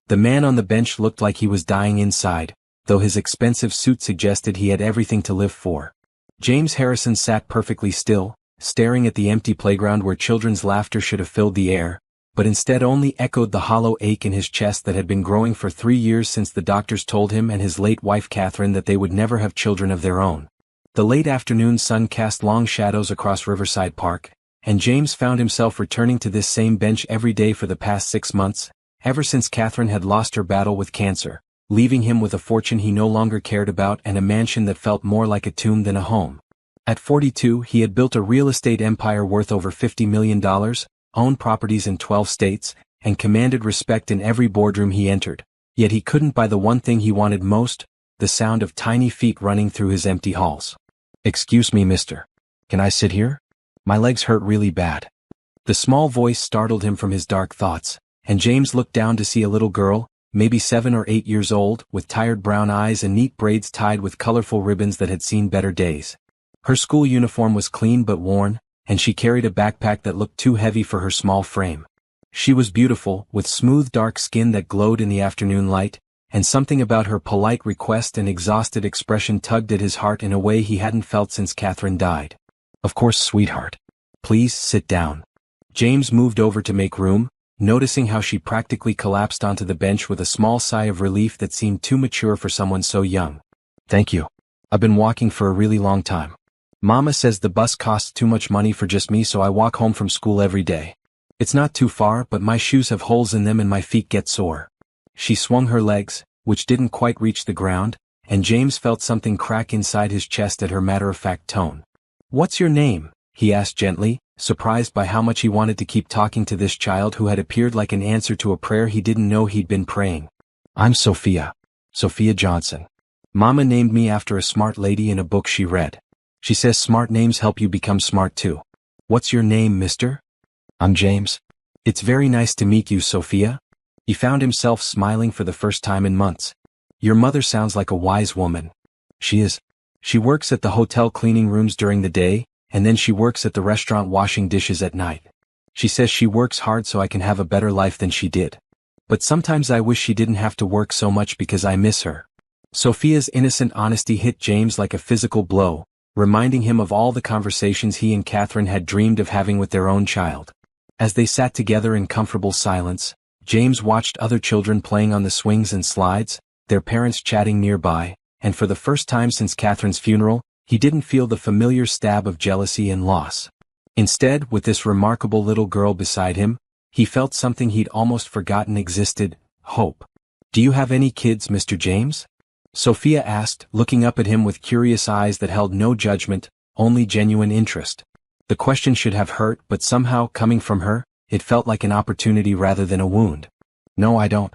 The man on the bench looked like he was dying inside, though his expensive suit suggested he had everything to live for. James Harrison sat perfectly still, staring at the empty playground where children's laughter should have filled the air, but instead only echoed the hollow ache in his chest that had been growing for 3 years since the doctors told him and his late wife Catherine that they would never have children of their own. The late afternoon sun cast long shadows across Riverside Park, and James found himself returning to this same bench every day for the past 6 months, ever since Catherine had lost her battle with cancer, leaving him with a fortune he no longer cared about and a mansion that felt more like a tomb than a home. At 42, he had built a real estate empire worth over $50 million, owned properties in 12 states, and commanded respect in every boardroom he entered, yet he couldn't buy the one thing he wanted most, the sound of tiny feet running through his empty halls. "Excuse me, mister. Can I sit here? My legs hurt really bad." The small voice startled him from his dark thoughts, and James looked down to see a little girl, maybe 7 or 8 years old, with tired brown eyes and neat braids tied with colorful ribbons that had seen better days. Her school uniform was clean but worn, and she carried a backpack that looked too heavy for her small frame. She was beautiful, with smooth dark skin that glowed in the afternoon light, and something about her polite request and exhausted expression tugged at his heart in a way he hadn't felt since Catherine died. "Of course, sweetheart. Please sit down." James moved over to make room, noticing how she practically collapsed onto the bench with a small sigh of relief that seemed too mature for someone so young. "Thank you. I've been walking for a really long time. Mama says the bus costs too much money for just me, so I walk home from school every day. It's not too far, but my shoes have holes in them and my feet get sore." She swung her legs, which didn't quite reach the ground, and James felt something crack inside his chest at her matter-of-fact tone. "What's your name?" he asked gently, surprised by how much he wanted to keep talking to this child who had appeared like an answer to a prayer he didn't know he'd been praying. "I'm Sophia. Sophia Johnson. Mama named me after a smart lady in a book she read. She says smart names help you become smart too." "What's your name, mister?" "I'm James." "It's very nice to meet you, Sophia." He found himself smiling for the first time in months. "Your mother sounds like a wise woman." "She is. She works at the hotel cleaning rooms during the day, and then she works at the restaurant washing dishes at night. She says she works hard so I can have a better life than she did. But sometimes I wish she didn't have to work so much because I miss her." Sophia's innocent honesty hit James like a physical blow, reminding him of all the conversations he and Catherine had dreamed of having with their own child. As they sat together in comfortable silence, James watched other children playing on the swings and slides, their parents chatting nearby, and for the first time since Catherine's funeral, he didn't feel the familiar stab of jealousy and loss. Instead, with this remarkable little girl beside him, he felt something he'd almost forgotten existed: hope. "Do you have any kids, Mr. James?" Sophia asked, looking up at him with curious eyes that held no judgment, only genuine interest. The question should have hurt, but somehow, coming from her, it felt like an opportunity rather than a wound. "No, I don't.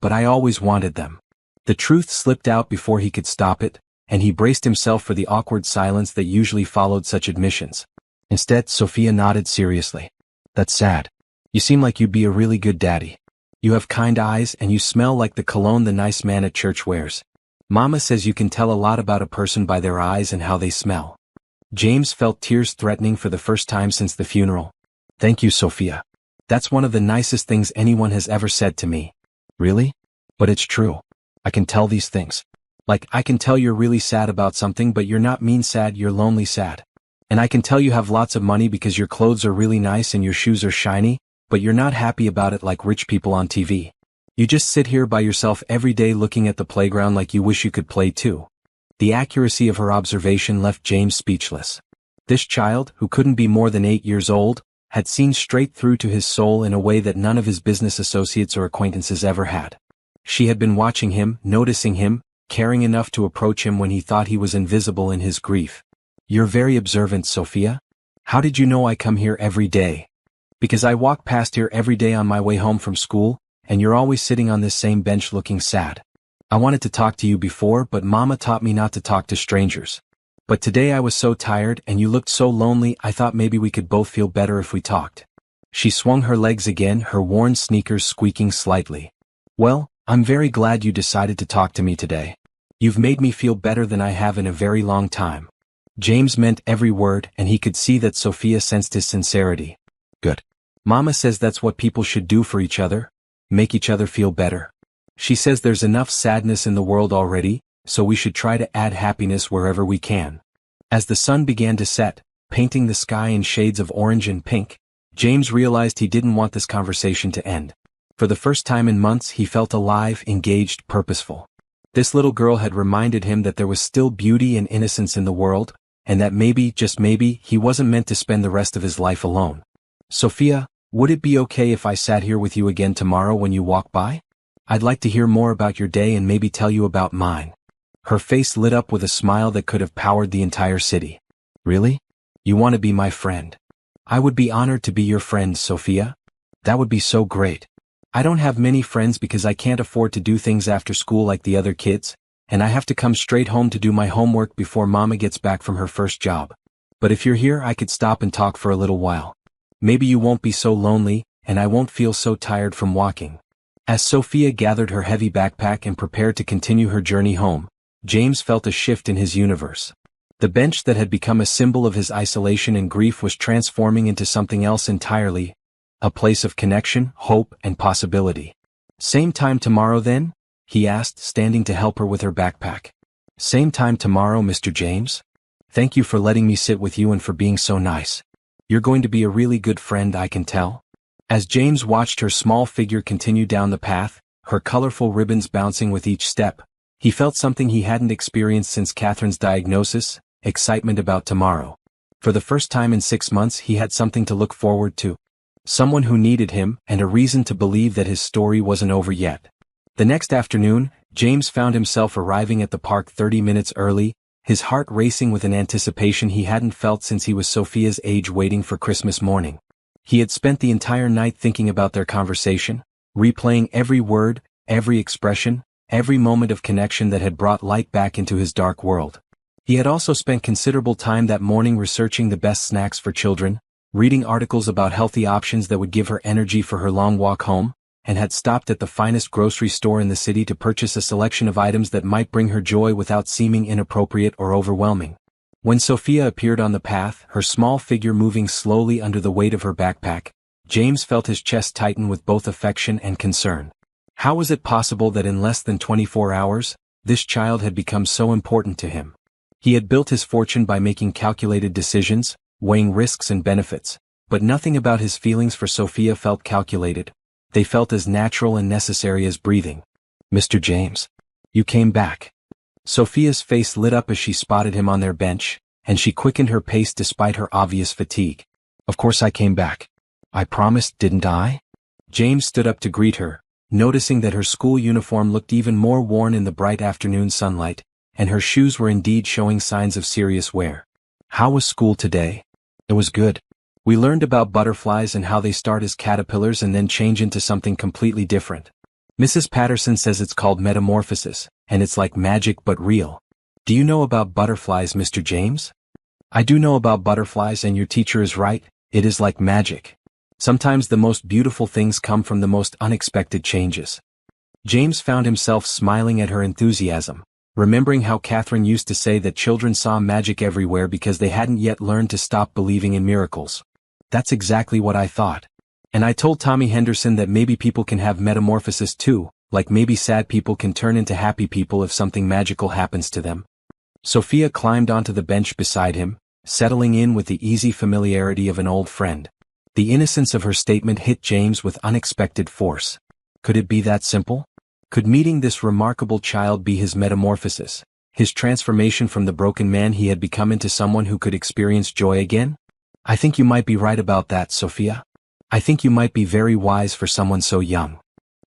But I always wanted them." The truth slipped out before he could stop it, and he braced himself for the awkward silence that usually followed such admissions. Instead, Sophia nodded seriously. "That's sad. You seem like you'd be a really good daddy. You have kind eyes and you smell like the cologne the nice man at church wears. Mama says you can tell a lot about a person by their eyes and how they smell." James felt tears threatening for the first time since the funeral. "Thank you, Sophia. That's one of the nicest things anyone has ever said to me." "Really? But it's true. I can tell these things. Like, I can tell you're really sad about something, but you're not mean sad, you're lonely sad. And I can tell you have lots of money because your clothes are really nice and your shoes are shiny, but you're not happy about it like rich people on TV. You just sit here by yourself every day looking at the playground like you wish you could play too." The accuracy of her observation left James speechless. This child, who couldn't be more than 8 years old, had seen straight through to his soul in a way that none of his business associates or acquaintances ever had. She had been watching him, noticing him, caring enough to approach him when he thought he was invisible in his grief. "You're very observant, Sophia. How did you know I come here every day?" "Because I walk past here every day on my way home from school, and you're always sitting on this same bench looking sad. I wanted to talk to you before, but Mama taught me not to talk to strangers. But today I was so tired and you looked so lonely, I thought maybe we could both feel better if we talked." She swung her legs again, her worn sneakers squeaking slightly. "Well, I'm very glad you decided to talk to me today. You've made me feel better than I have in a very long time." James meant every word, and he could see that Sophia sensed his sincerity. "Good. Mama says that's what people should do for each other. Make each other feel better." She says there's enough sadness in the world already, so we should try to add happiness wherever we can. As the sun began to set, painting the sky in shades of orange and pink, James realized he didn't want this conversation to end. For the first time in months he felt alive, engaged, purposeful. This little girl had reminded him that there was still beauty and innocence in the world, and that maybe, just maybe, he wasn't meant to spend the rest of his life alone. Sophia, would it be okay if I sat here with you again tomorrow when you walk by? I'd like to hear more about your day and maybe tell you about mine. Her face lit up with a smile that could have powered the entire city. Really? You want to be my friend? I would be honored to be your friend, Sophia. That would be so great. I don't have many friends because I can't afford to do things after school like the other kids, and I have to come straight home to do my homework before Mama gets back from her first job. But if you're here, I could stop and talk for a little while. Maybe you won't be so lonely, and I won't feel so tired from walking. As Sophia gathered her heavy backpack and prepared to continue her journey home, James felt a shift in his universe. The bench that had become a symbol of his isolation and grief was transforming into something else entirely, a place of connection, hope, and possibility. Same time tomorrow then? He asked, standing to help her with her backpack. Same time tomorrow, Mr. James? Thank you for letting me sit with you and for being so nice. You're going to be a really good friend, I can tell. As James watched her small figure continue down the path, her colorful ribbons bouncing with each step, he felt something he hadn't experienced since Catherine's diagnosis: excitement about tomorrow. For the first time in 6 months he had something to look forward to. Someone who needed him, and a reason to believe that his story wasn't over yet. The next afternoon, James found himself arriving at the park 30 minutes early, his heart racing with an anticipation he hadn't felt since he was Sophia's age, waiting for Christmas morning. He had spent the entire night thinking about their conversation, replaying every word, every expression, every moment of connection that had brought light back into his dark world. He had also spent considerable time that morning researching the best snacks for children, reading articles about healthy options that would give her energy for her long walk home, and had stopped at the finest grocery store in the city to purchase a selection of items that might bring her joy without seeming inappropriate or overwhelming. When Sophia appeared on the path, her small figure moving slowly under the weight of her backpack, James felt his chest tighten with both affection and concern. How was it possible that in less than 24 hours, this child had become so important to him? He had built his fortune by making calculated decisions, weighing risks and benefits, but nothing about his feelings for Sophia felt calculated. They felt as natural and necessary as breathing. Mr. James, you came back. Sophia's face lit up as she spotted him on their bench, and she quickened her pace despite her obvious fatigue. Of course I came back. I promised, didn't I? James stood up to greet her, noticing that her school uniform looked even more worn in the bright afternoon sunlight, and her shoes were indeed showing signs of serious wear. How was school today? It was good. We learned about butterflies and how they start as caterpillars and then change into something completely different. Mrs. Patterson says it's called metamorphosis, and it's like magic but real. Do you know about butterflies, Mr. James? I do know about butterflies, and your teacher is right, it is like magic. Sometimes the most beautiful things come from the most unexpected changes. James found himself smiling at her enthusiasm, remembering how Catherine used to say that children saw magic everywhere because they hadn't yet learned to stop believing in miracles. That's exactly what I thought. And I told Tommy Henderson that maybe people can have metamorphosis too, like maybe sad people can turn into happy people if something magical happens to them. Sophia climbed onto the bench beside him, settling in with the easy familiarity of an old friend. The innocence of her statement hit James with unexpected force. Could it be that simple? Could meeting this remarkable child be his metamorphosis, his transformation from the broken man he had become into someone who could experience joy again? I think you might be right about that, Sophia. I think you might be very wise for someone so young.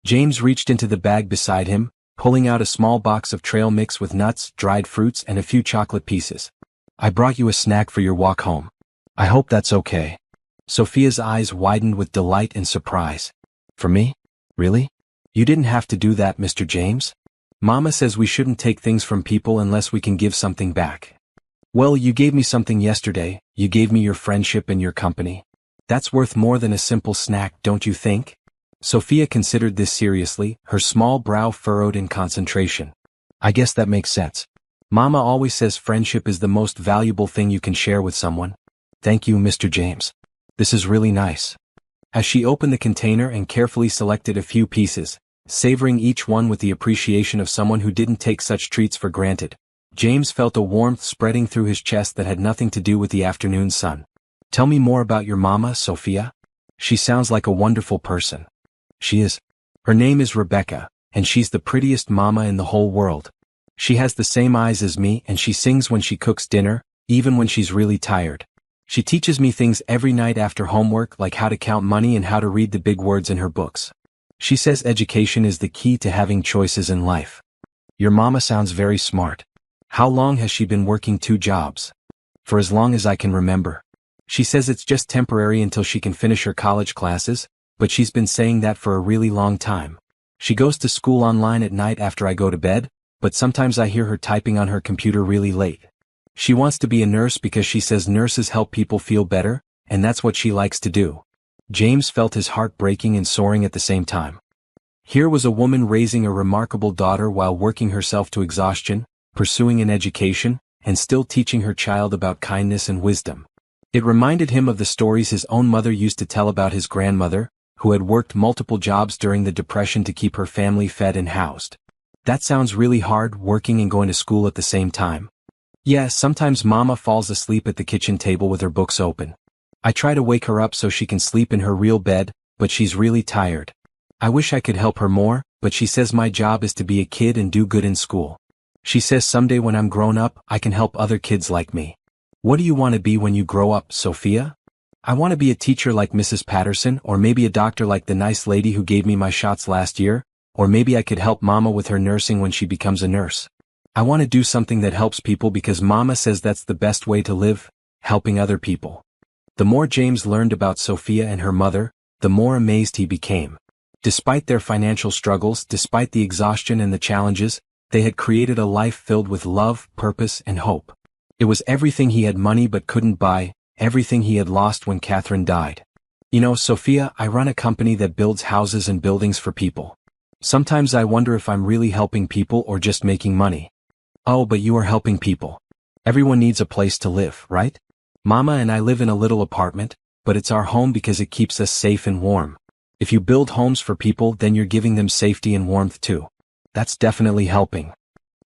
James reached into the bag beside him, pulling out a small box of trail mix with nuts, dried fruits, and a few chocolate pieces. I brought you a snack for your walk home. I hope that's okay. Sophia's eyes widened with delight and surprise. For me? Really? You didn't have to do that, Mr. James. Mama says we shouldn't take things from people unless we can give something back. Well, you gave me something yesterday, you gave me your friendship and your company. That's worth more than a simple snack, don't you think? Sophia considered this seriously, her small brow furrowed in concentration. I guess that makes sense. Mama always says friendship is the most valuable thing you can share with someone. Thank you, Mr. James. This is really nice. As she opened the container and carefully selected a few pieces, savoring each one with the appreciation of someone who didn't take such treats for granted. James felt a warmth spreading through his chest that had nothing to do with the afternoon sun. Tell me more about your mama, Sophia. She sounds like a wonderful person. She is. Her name is Rebecca, and she's the prettiest mama in the whole world. She has the same eyes as me, and she sings when she cooks dinner, even when she's really tired. She teaches me things every night after homework, like how to count money and how to read the big words in her books. She says education is the key to having choices in life. Your mama sounds very smart. How long has she been working 2 jobs? For as long as I can remember. She says it's just temporary until she can finish her college classes, but she's been saying that for a really long time. She goes to school online at night after I go to bed, but sometimes I hear her typing on her computer really late. She wants to be a nurse because she says nurses help people feel better, and that's what she likes to do. James felt his heart breaking and soaring at the same time. Here was a woman raising a remarkable daughter while working herself to exhaustion, pursuing an education, and still teaching her child about kindness and wisdom. It reminded him of the stories his own mother used to tell about his grandmother, who had worked multiple jobs during the Depression to keep her family fed and housed. That sounds really hard, working and going to school at the same time. Yeah, sometimes Mama falls asleep at the kitchen table with her books open. I try to wake her up so she can sleep in her real bed, but she's really tired. I wish I could help her more, but she says my job is to be a kid and do good in school. She says someday when I'm grown up, I can help other kids like me. What do you want to be when you grow up, Sophia? I want to be a teacher like Mrs. Patterson, or maybe a doctor like the nice lady who gave me my shots last year, or maybe I could help Mama with her nursing when she becomes a nurse. I want to do something that helps people because Mama says that's the best way to live, helping other people. The more James learned about Sophia and her mother, the more amazed he became. Despite their financial struggles, despite the exhaustion and the challenges, they had created a life filled with love, purpose, and hope. It was everything he had money but couldn't buy, everything he had lost when Catherine died. You know, Sophia, I run a company that builds houses and buildings for people. Sometimes I wonder if I'm really helping people or just making money. Oh, but you are helping people. Everyone needs a place to live, right? Mama and I live in a little apartment, but it's our home because it keeps us safe and warm. If you build homes for people, then you're giving them safety and warmth too. That's definitely helping.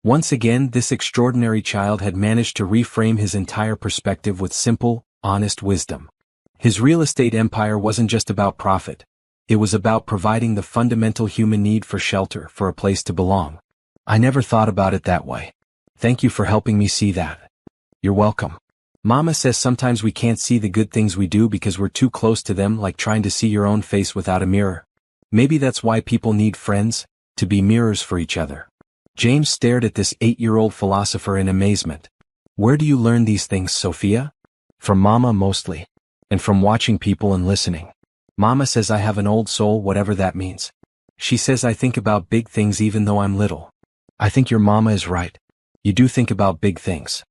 Once again, this extraordinary child had managed to reframe his entire perspective with simple, honest wisdom. His real estate empire wasn't just about profit. It was about providing the fundamental human need for shelter, for a place to belong. I never thought about it that way. Thank you for helping me see that. You're welcome. Mama says sometimes we can't see the good things we do because we're too close to them, like trying to see your own face without a mirror. Maybe that's why people need friends, to be mirrors for each other. James stared at this 8-year-old philosopher in amazement. Where do you learn these things, Sophia? From Mama mostly. And from watching people and listening. Mama says I have an old soul, whatever that means. She says I think about big things even though I'm little. I think your mama is right. You do think about big things.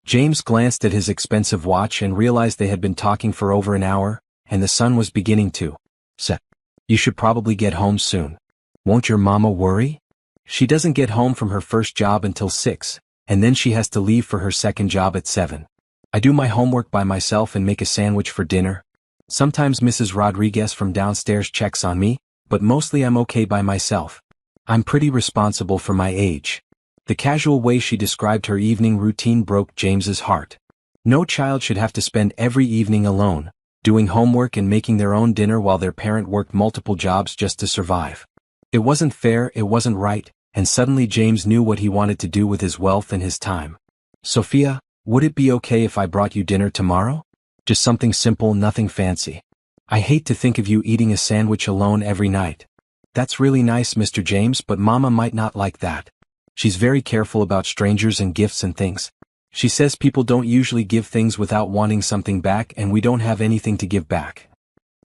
James glanced at his expensive watch and realized they had been talking for over an hour, and the sun was beginning to set. You should probably get home soon. Won't your mama worry? She doesn't get home from her first job until 6, and then she has to leave for her second job at 7. I do my homework by myself and make a sandwich for dinner. Sometimes Mrs. Rodriguez from downstairs checks on me, but mostly I'm okay by myself. I'm pretty responsible for my age. The casual way she described her evening routine broke James's heart. No child should have to spend every evening alone, doing homework and making their own dinner while their parent worked multiple jobs just to survive. It wasn't fair, it wasn't right, and suddenly James knew what he wanted to do with his wealth and his time. Sophia, would it be okay if I brought you dinner tomorrow? Just something simple, nothing fancy. I hate to think of you eating a sandwich alone every night. That's really nice, Mr. James, but Mama might not like that. She's very careful about strangers and gifts and things. She says people don't usually give things without wanting something back, and we don't have anything to give back.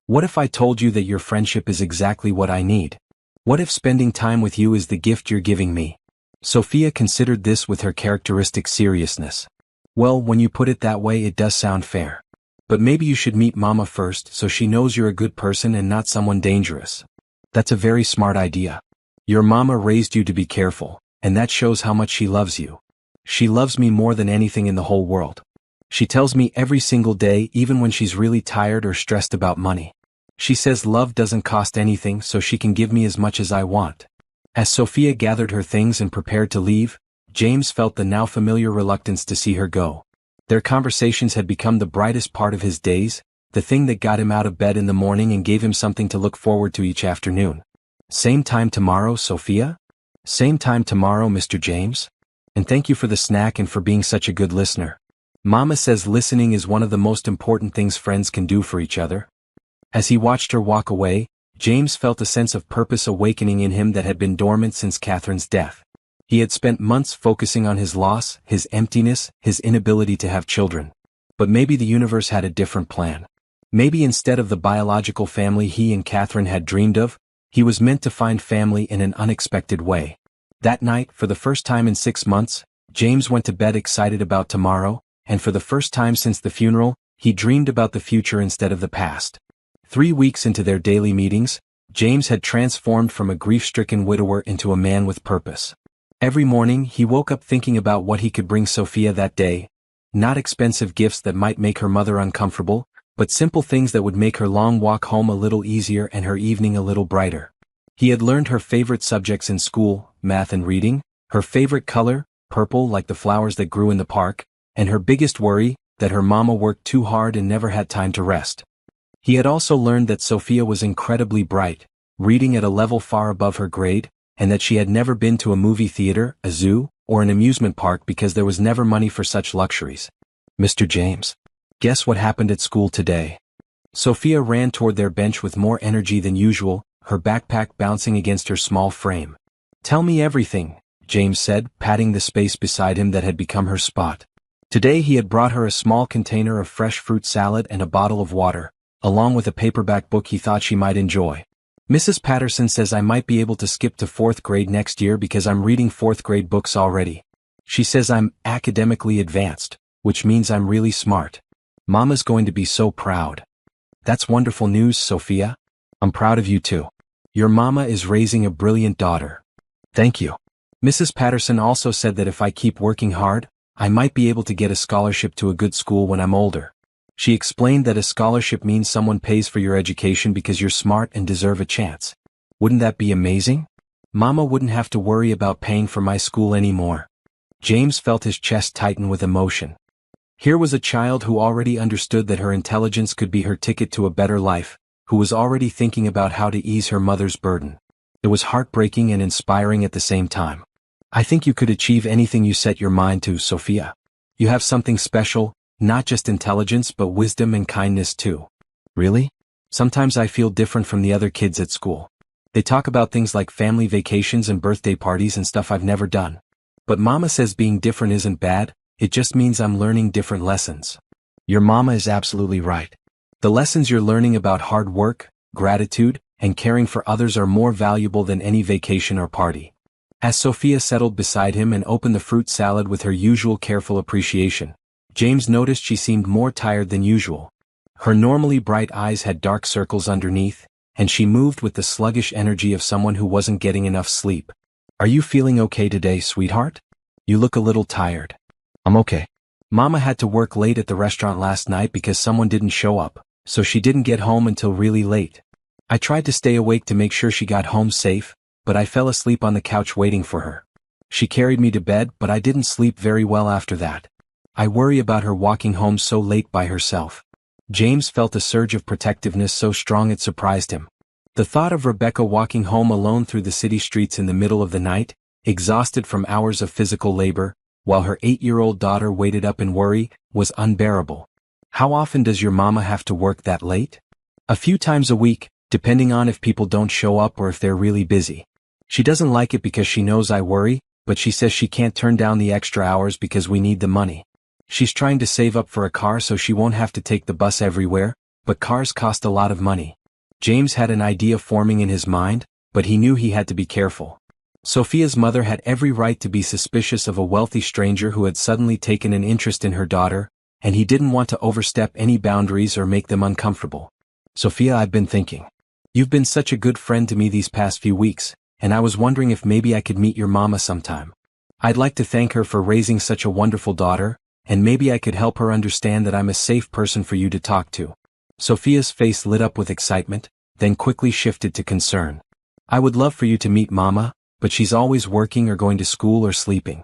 What if I told you that your friendship is exactly what I need? What if spending time with you is the gift you're giving me? Sophia considered this with her characteristic seriousness. Well, when you put it that way, it does sound fair. But maybe you should meet Mama first so she knows you're a good person and not someone dangerous. That's a very smart idea. Your mama raised you to be careful, and that shows how much she loves you. She loves me more than anything in the whole world. She tells me every single day, even when she's really tired or stressed about money. She says love doesn't cost anything, so she can give me as much as I want. As Sophia gathered her things and prepared to leave, James felt the now familiar reluctance to see her go. Their conversations had become the brightest part of his days, the thing that got him out of bed in the morning and gave him something to look forward to each afternoon. Same time tomorrow, Sophia? Same time tomorrow, Mr. James? And thank you for the snack and for being such a good listener. Mama says listening is one of the most important things friends can do for each other. As he watched her walk away, James felt a sense of purpose awakening in him that had been dormant since Catherine's death. He had spent months focusing on his loss, his emptiness, his inability to have children. But maybe the universe had a different plan. Maybe instead of the biological family he and Catherine had dreamed of, he was meant to find family in an unexpected way. That night, for the first time in 6 months, James went to bed excited about tomorrow, and for the first time since the funeral, he dreamed about the future instead of the past. 3 weeks into their daily meetings, James had transformed from a grief-stricken widower into a man with purpose. Every morning he woke up thinking about what he could bring Sophia that day, not expensive gifts that might make her mother uncomfortable, but simple things that would make her long walk home a little easier and her evening a little brighter. He had learned her favorite subjects in school, math and reading, her favorite color, purple like the flowers that grew in the park, and her biggest worry, that her mama worked too hard and never had time to rest. He had also learned that Sophia was incredibly bright, reading at a level far above her grade, and that she had never been to a movie theater, a zoo, or an amusement park because there was never money for such luxuries. Mr. James, guess what happened at school today? Sophia ran toward their bench with more energy than usual, her backpack bouncing against her small frame. Tell me everything, James said, patting the space beside him that had become her spot. Today he had brought her a small container of fresh fruit salad and a bottle of water, along with a paperback book he thought she might enjoy. Mrs. Patterson says I might be able to skip to 4th grade next year because I'm reading 4th grade books already. She says I'm academically advanced, which means I'm really smart. Mama's going to be so proud. That's wonderful news, Sophia. I'm proud of you too. Your mama is raising a brilliant daughter. Thank you. Mrs. Patterson also said that if I keep working hard, I might be able to get a scholarship to a good school when I'm older. She explained that a scholarship means someone pays for your education because you're smart and deserve a chance. Wouldn't that be amazing? Mama wouldn't have to worry about paying for my school anymore. James felt his chest tighten with emotion. Here was a child who already understood that her intelligence could be her ticket to a better life, who was already thinking about how to ease her mother's burden. It was heartbreaking and inspiring at the same time. I think you could achieve anything you set your mind to, Sophia. You have something special, not just intelligence but wisdom and kindness too. Really? Sometimes I feel different from the other kids at school. They talk about things like family vacations and birthday parties and stuff I've never done. But Mama says being different isn't bad, it just means I'm learning different lessons. Your mama is absolutely right. The lessons you're learning about hard work, gratitude, and caring for others are more valuable than any vacation or party. As Sophia settled beside him and opened the fruit salad with her usual careful appreciation, James noticed she seemed more tired than usual. Her normally bright eyes had dark circles underneath, and she moved with the sluggish energy of someone who wasn't getting enough sleep. Are you feeling okay today, sweetheart? You look a little tired. I'm okay. Mama had to work late at the restaurant last night because someone didn't show up, so she didn't get home until really late. I tried to stay awake to make sure she got home safe, but I fell asleep on the couch waiting for her. She carried me to bed, but I didn't sleep very well after that. I worry about her walking home so late by herself. James felt a surge of protectiveness so strong it surprised him. The thought of Rebecca walking home alone through the city streets in the middle of the night, exhausted from hours of physical labor, while her 8-year-old daughter waited up in worry, was unbearable. How often does your mama have to work that late? A few times a week, depending on if people don't show up or if they're really busy. She doesn't like it because she knows I worry, but she says she can't turn down the extra hours because we need the money. She's trying to save up for a car so she won't have to take the bus everywhere, but cars cost a lot of money. James had an idea forming in his mind, but he knew he had to be careful. Sophia's mother had every right to be suspicious of a wealthy stranger who had suddenly taken an interest in her daughter, and he didn't want to overstep any boundaries or make them uncomfortable. Sophia, I've been thinking. You've been such a good friend to me these past few weeks, and I was wondering if maybe I could meet your mama sometime. I'd like to thank her for raising such a wonderful daughter, and maybe I could help her understand that I'm a safe person for you to talk to. Sophia's face lit up with excitement, then quickly shifted to concern. I would love for you to meet Mama, but she's always working or going to school or sleeping.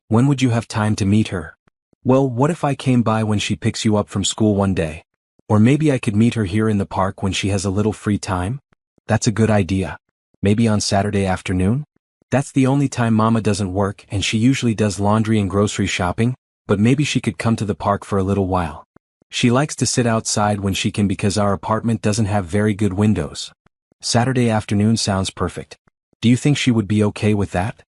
When would you have time to meet her? Well, what if I came by when she picks you up from school one day? Or maybe I could meet her here in the park when she has a little free time? That's a good idea. Maybe on Saturday afternoon? That's the only time Mama doesn't work and she usually does laundry and grocery shopping, but maybe she could come to the park for a little while. She likes to sit outside when she can because our apartment doesn't have very good windows. Saturday afternoon sounds perfect. Do you think she would be okay with that?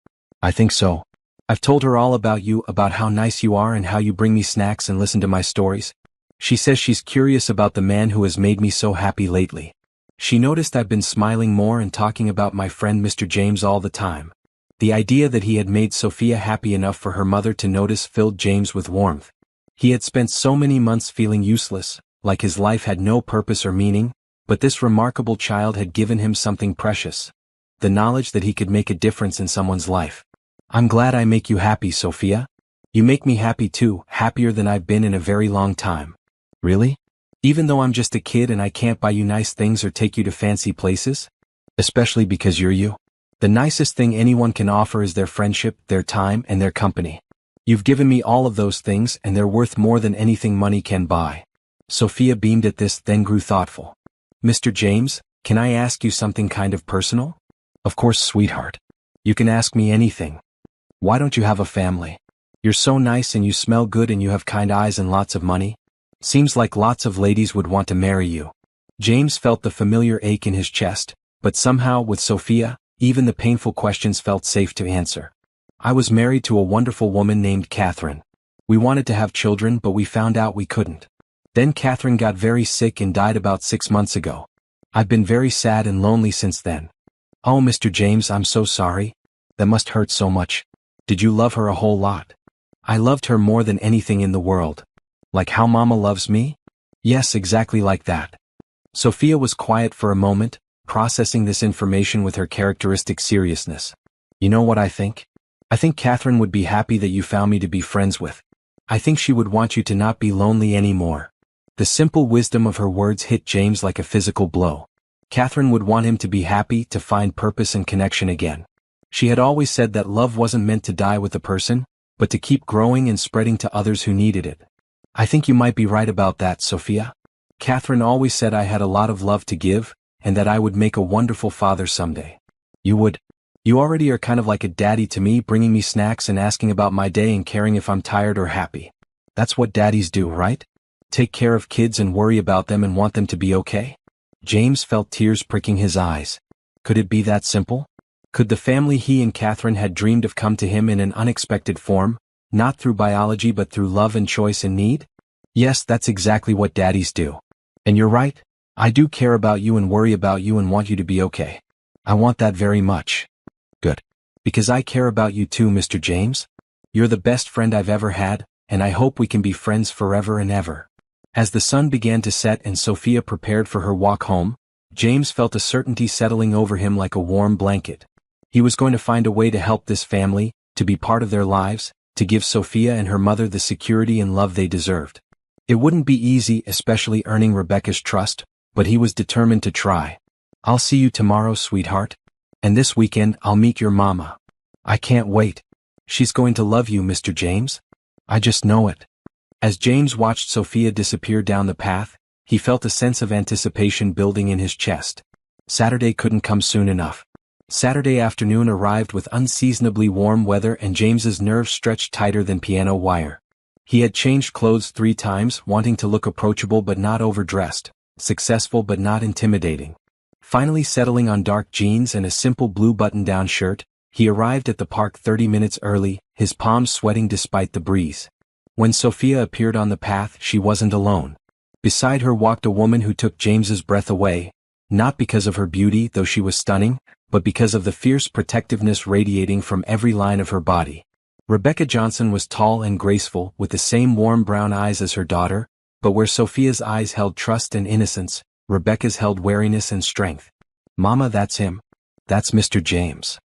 I think so. I've told her all about you, about how nice you are and how you bring me snacks and listen to my stories. She says she's curious about the man who has made me so happy lately. She noticed I've been smiling more and talking about my friend Mr. James all the time. The idea that he had made Sophia happy enough for her mother to notice filled James with warmth. He had spent so many months feeling useless, like his life had no purpose or meaning, but this remarkable child had given him something precious. The knowledge that he could make a difference in someone's life. I'm glad I make you happy, Sophia. You make me happy too, happier than I've been in a very long time. Really? Even though I'm just a kid and I can't buy you nice things or take you to fancy places? Especially because you're you. The nicest thing anyone can offer is their friendship, their time, and their company. You've given me all of those things and they're worth more than anything money can buy. Sophia beamed at this, then grew thoughtful. Mr. James, can I ask you something kind of personal? Of course, sweetheart. You can ask me anything. Why don't you have a family? You're so nice and you smell good and you have kind eyes and lots of money. Seems like lots of ladies would want to marry you. James felt the familiar ache in his chest, but somehow with Sophia, even the painful questions felt safe to answer. I was married to a wonderful woman named Catherine. We wanted to have children but we found out we couldn't. Then Catherine got very sick and died about 6 months ago. I've been very sad and lonely since then. Oh, Mr. James, I'm so sorry. That must hurt so much. Did you love her a whole lot? I loved her more than anything in the world. Like how Mama loves me? Yes, exactly like that. Sophia was quiet for a moment, processing this information with her characteristic seriousness. You know what I think? I think Catherine would be happy that you found me to be friends with. I think she would want you to not be lonely anymore. The simple wisdom of her words hit James like a physical blow. Catherine would want him to be happy, to find purpose and connection again. She had always said that love wasn't meant to die with a person, but to keep growing and spreading to others who needed it. I think you might be right about that, Sophia. Catherine always said I had a lot of love to give, and that I would make a wonderful father someday. You would. You already are kind of like a daddy to me, bringing me snacks and asking about my day and caring if I'm tired or happy. That's what daddies do, right? Take care of kids and worry about them and want them to be okay? James felt tears pricking his eyes. Could it be that simple? Could the family he and Catherine had dreamed of come to him in an unexpected form, not through biology but through love and choice and need? Yes, that's exactly what daddies do. And you're right, I do care about you and worry about you and want you to be okay. I want that very much. Good. Because I care about you too, Mr. James. You're the best friend I've ever had, and I hope we can be friends forever and ever. As the sun began to set and Sophia prepared for her walk home, James felt a certainty settling over him like a warm blanket. He was going to find a way to help this family, to be part of their lives, to give Sophia and her mother the security and love they deserved. It wouldn't be easy, especially earning Rebecca's trust, but he was determined to try. I'll see you tomorrow, sweetheart. And this weekend I'll meet your mama. I can't wait. She's going to love you, Mr. James. I just know it. As James watched Sophia disappear down the path, he felt a sense of anticipation building in his chest. Saturday couldn't come soon enough. Saturday afternoon arrived with unseasonably warm weather and James's nerves stretched tighter than piano wire. He had changed clothes 3 times, wanting to look approachable but not overdressed, successful but not intimidating. Finally settling on dark jeans and a simple blue button-down shirt, he arrived at the park 30 minutes early, his palms sweating despite the breeze. When Sophia appeared on the path, she wasn't alone. Beside her walked a woman who took James's breath away, not because of her beauty, though she was stunning, but because of the fierce protectiveness radiating from every line of her body. Rebecca Johnson was tall and graceful, with the same warm brown eyes as her daughter, but where Sophia's eyes held trust and innocence, Rebecca's held wariness and strength. Mama, that's him. That's Mr. James.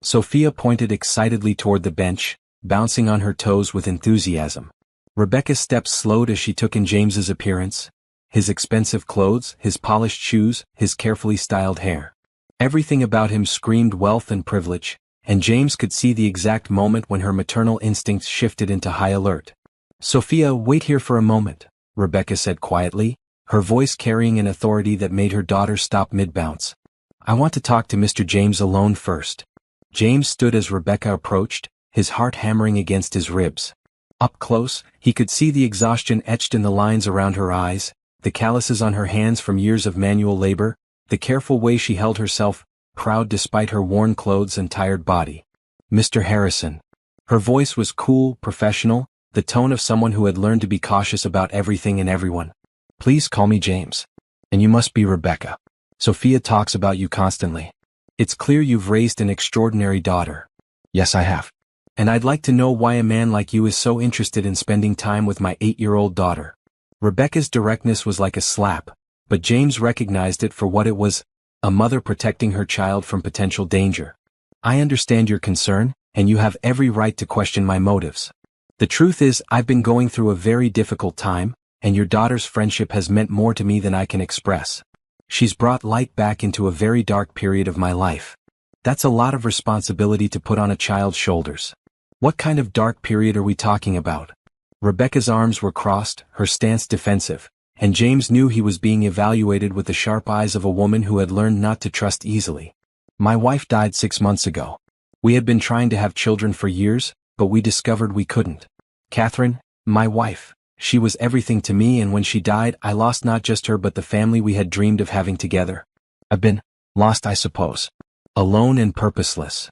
Sophia pointed excitedly toward the bench, bouncing on her toes with enthusiasm. Rebecca's steps slowed as she took in James's appearance, his expensive clothes, his polished shoes, his carefully styled hair. Everything about him screamed wealth and privilege, and James could see the exact moment when her maternal instincts shifted into high alert. "Sophia, wait here for a moment," Rebecca said quietly, her voice carrying an authority that made her daughter stop mid-bounce. "I want to talk to Mr. James alone first." James stood as Rebecca approached, his heart hammering against his ribs. Up close, he could see the exhaustion etched in the lines around her eyes, the calluses on her hands from years of manual labor, the careful way she held herself, proud despite her worn clothes and tired body. "Mr. Harrison." Her voice was cool, professional, the tone of someone who had learned to be cautious about everything and everyone. "Please call me James. And you must be Rebecca. Sophia talks about you constantly. It's clear you've raised an extraordinary daughter." "Yes, I have. And I'd like to know why a man like you is so interested in spending time with my 8-year-old daughter." Rebecca's directness was like a slap, but James recognized it for what it was, a mother protecting her child from potential danger. "I understand your concern, and you have every right to question my motives. The truth is, I've been going through a very difficult time, and your daughter's friendship has meant more to me than I can express. She's brought light back into a very dark period of my life. That's a lot of responsibility to put on a child's shoulders." "What kind of dark period are we talking about?" Rebecca's arms were crossed, her stance defensive, and James knew he was being evaluated with the sharp eyes of a woman who had learned not to trust easily. "My wife died 6 months ago. We had been trying to have children for years, but we discovered we couldn't. Catherine, my wife, she was everything to me, and when she died I lost not just her but the family we had dreamed of having together. I've been lost, I suppose. Alone and purposeless."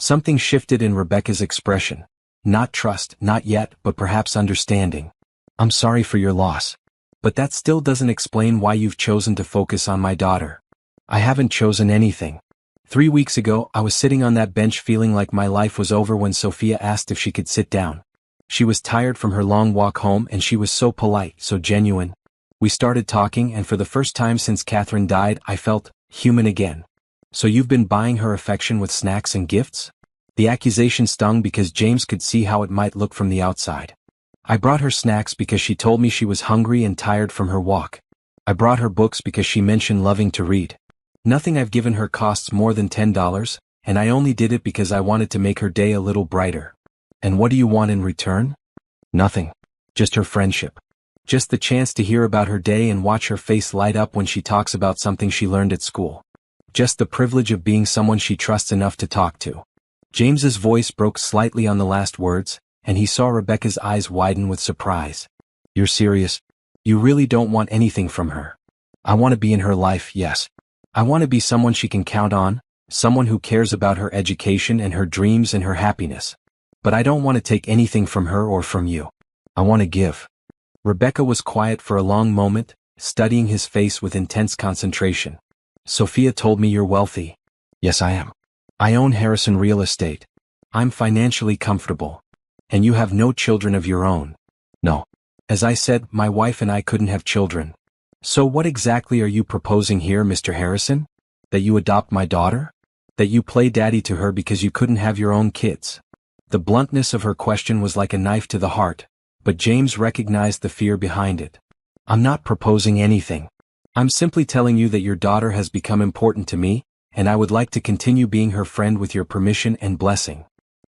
Something shifted in Rebecca's expression. Not trust, not yet, but perhaps understanding. "I'm sorry for your loss. But that still doesn't explain why you've chosen to focus on my daughter." "I haven't chosen anything. 3 weeks ago I was sitting on that bench feeling like my life was over when Sophia asked if she could sit down. She was tired from her long walk home and she was so polite, so genuine. We started talking, and for the first time since Catherine died I felt human again." "So you've been buying her affection with snacks and gifts?" The accusation stung because James could see how it might look from the outside. "I brought her snacks because she told me she was hungry and tired from her walk. I brought her books because she mentioned loving to read. Nothing I've given her costs more than $10, and I only did it because I wanted to make her day a little brighter." "And what do you want in return?" "Nothing. Just her friendship. Just the chance to hear about her day and watch her face light up when she talks about something she learned at school. Just the privilege of being someone she trusts enough to talk to." James's voice broke slightly on the last words, and he saw Rebecca's eyes widen with surprise. "You're serious? You really don't want anything from her?" "I want to be in her life, yes. I want to be someone she can count on, someone who cares about her education and her dreams and her happiness. But I don't want to take anything from her or from you. I want to give." Rebecca was quiet for a long moment, studying his face with intense concentration. "Sophia told me you're wealthy." "Yes, I am. I own Harrison Real Estate. I'm financially comfortable. And you have no children of your own." "No. As I said, my wife and I couldn't have children." "So what exactly are you proposing here, Mr. Harrison? That you adopt my daughter? That you play daddy to her because you couldn't have your own kids?" The bluntness of her question was like a knife to the heart, but James recognized the fear behind it. "I'm not proposing anything. I'm simply telling you that your daughter has become important to me, and I would like to continue being her friend with your permission and blessing.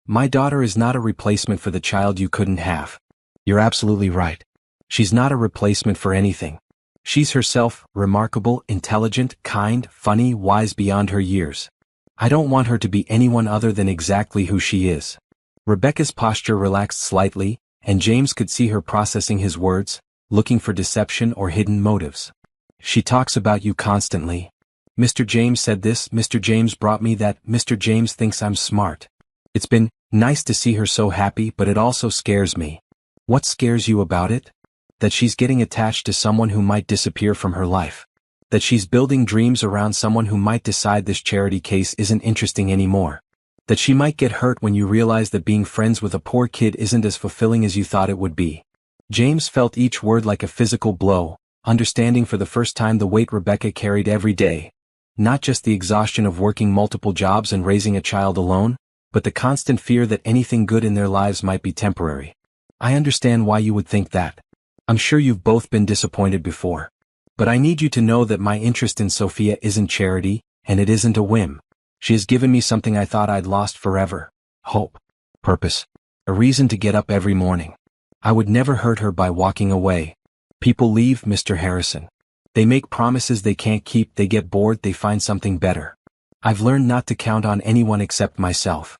My daughter is not a replacement for the child you couldn't have." "You're absolutely right. She's not a replacement for anything. She's herself, remarkable, intelligent, kind, funny, wise beyond her years. I don't want her to be anyone other than exactly who she is." Rebecca's posture relaxed slightly, and James could see her processing his words, looking for deception or hidden motives. "She talks about you constantly. Mr. James said this, Mr. James brought me that, Mr. James thinks I'm smart. It's been nice to see her so happy, but it also scares me." "What scares you about it?" "That she's getting attached to someone who might disappear from her life. That she's building dreams around someone who might decide this charity case isn't interesting anymore. That she might get hurt when you realize that being friends with a poor kid isn't as fulfilling as you thought it would be." James felt each word like a physical blow, understanding for the first time the weight Rebecca carried every day. Not just the exhaustion of working multiple jobs and raising a child alone, but the constant fear that anything good in their lives might be temporary. "I understand why you would think that. I'm sure you've both been disappointed before. But I need you to know that my interest in Sophia isn't charity, and it isn't a whim. She has given me something I thought I'd lost forever. Hope. Purpose. A reason to get up every morning. I would never hurt her by walking away. People leave, Mr. Harrison. They make promises they can't keep, they get bored, they find something better. I've learned not to count on anyone except myself.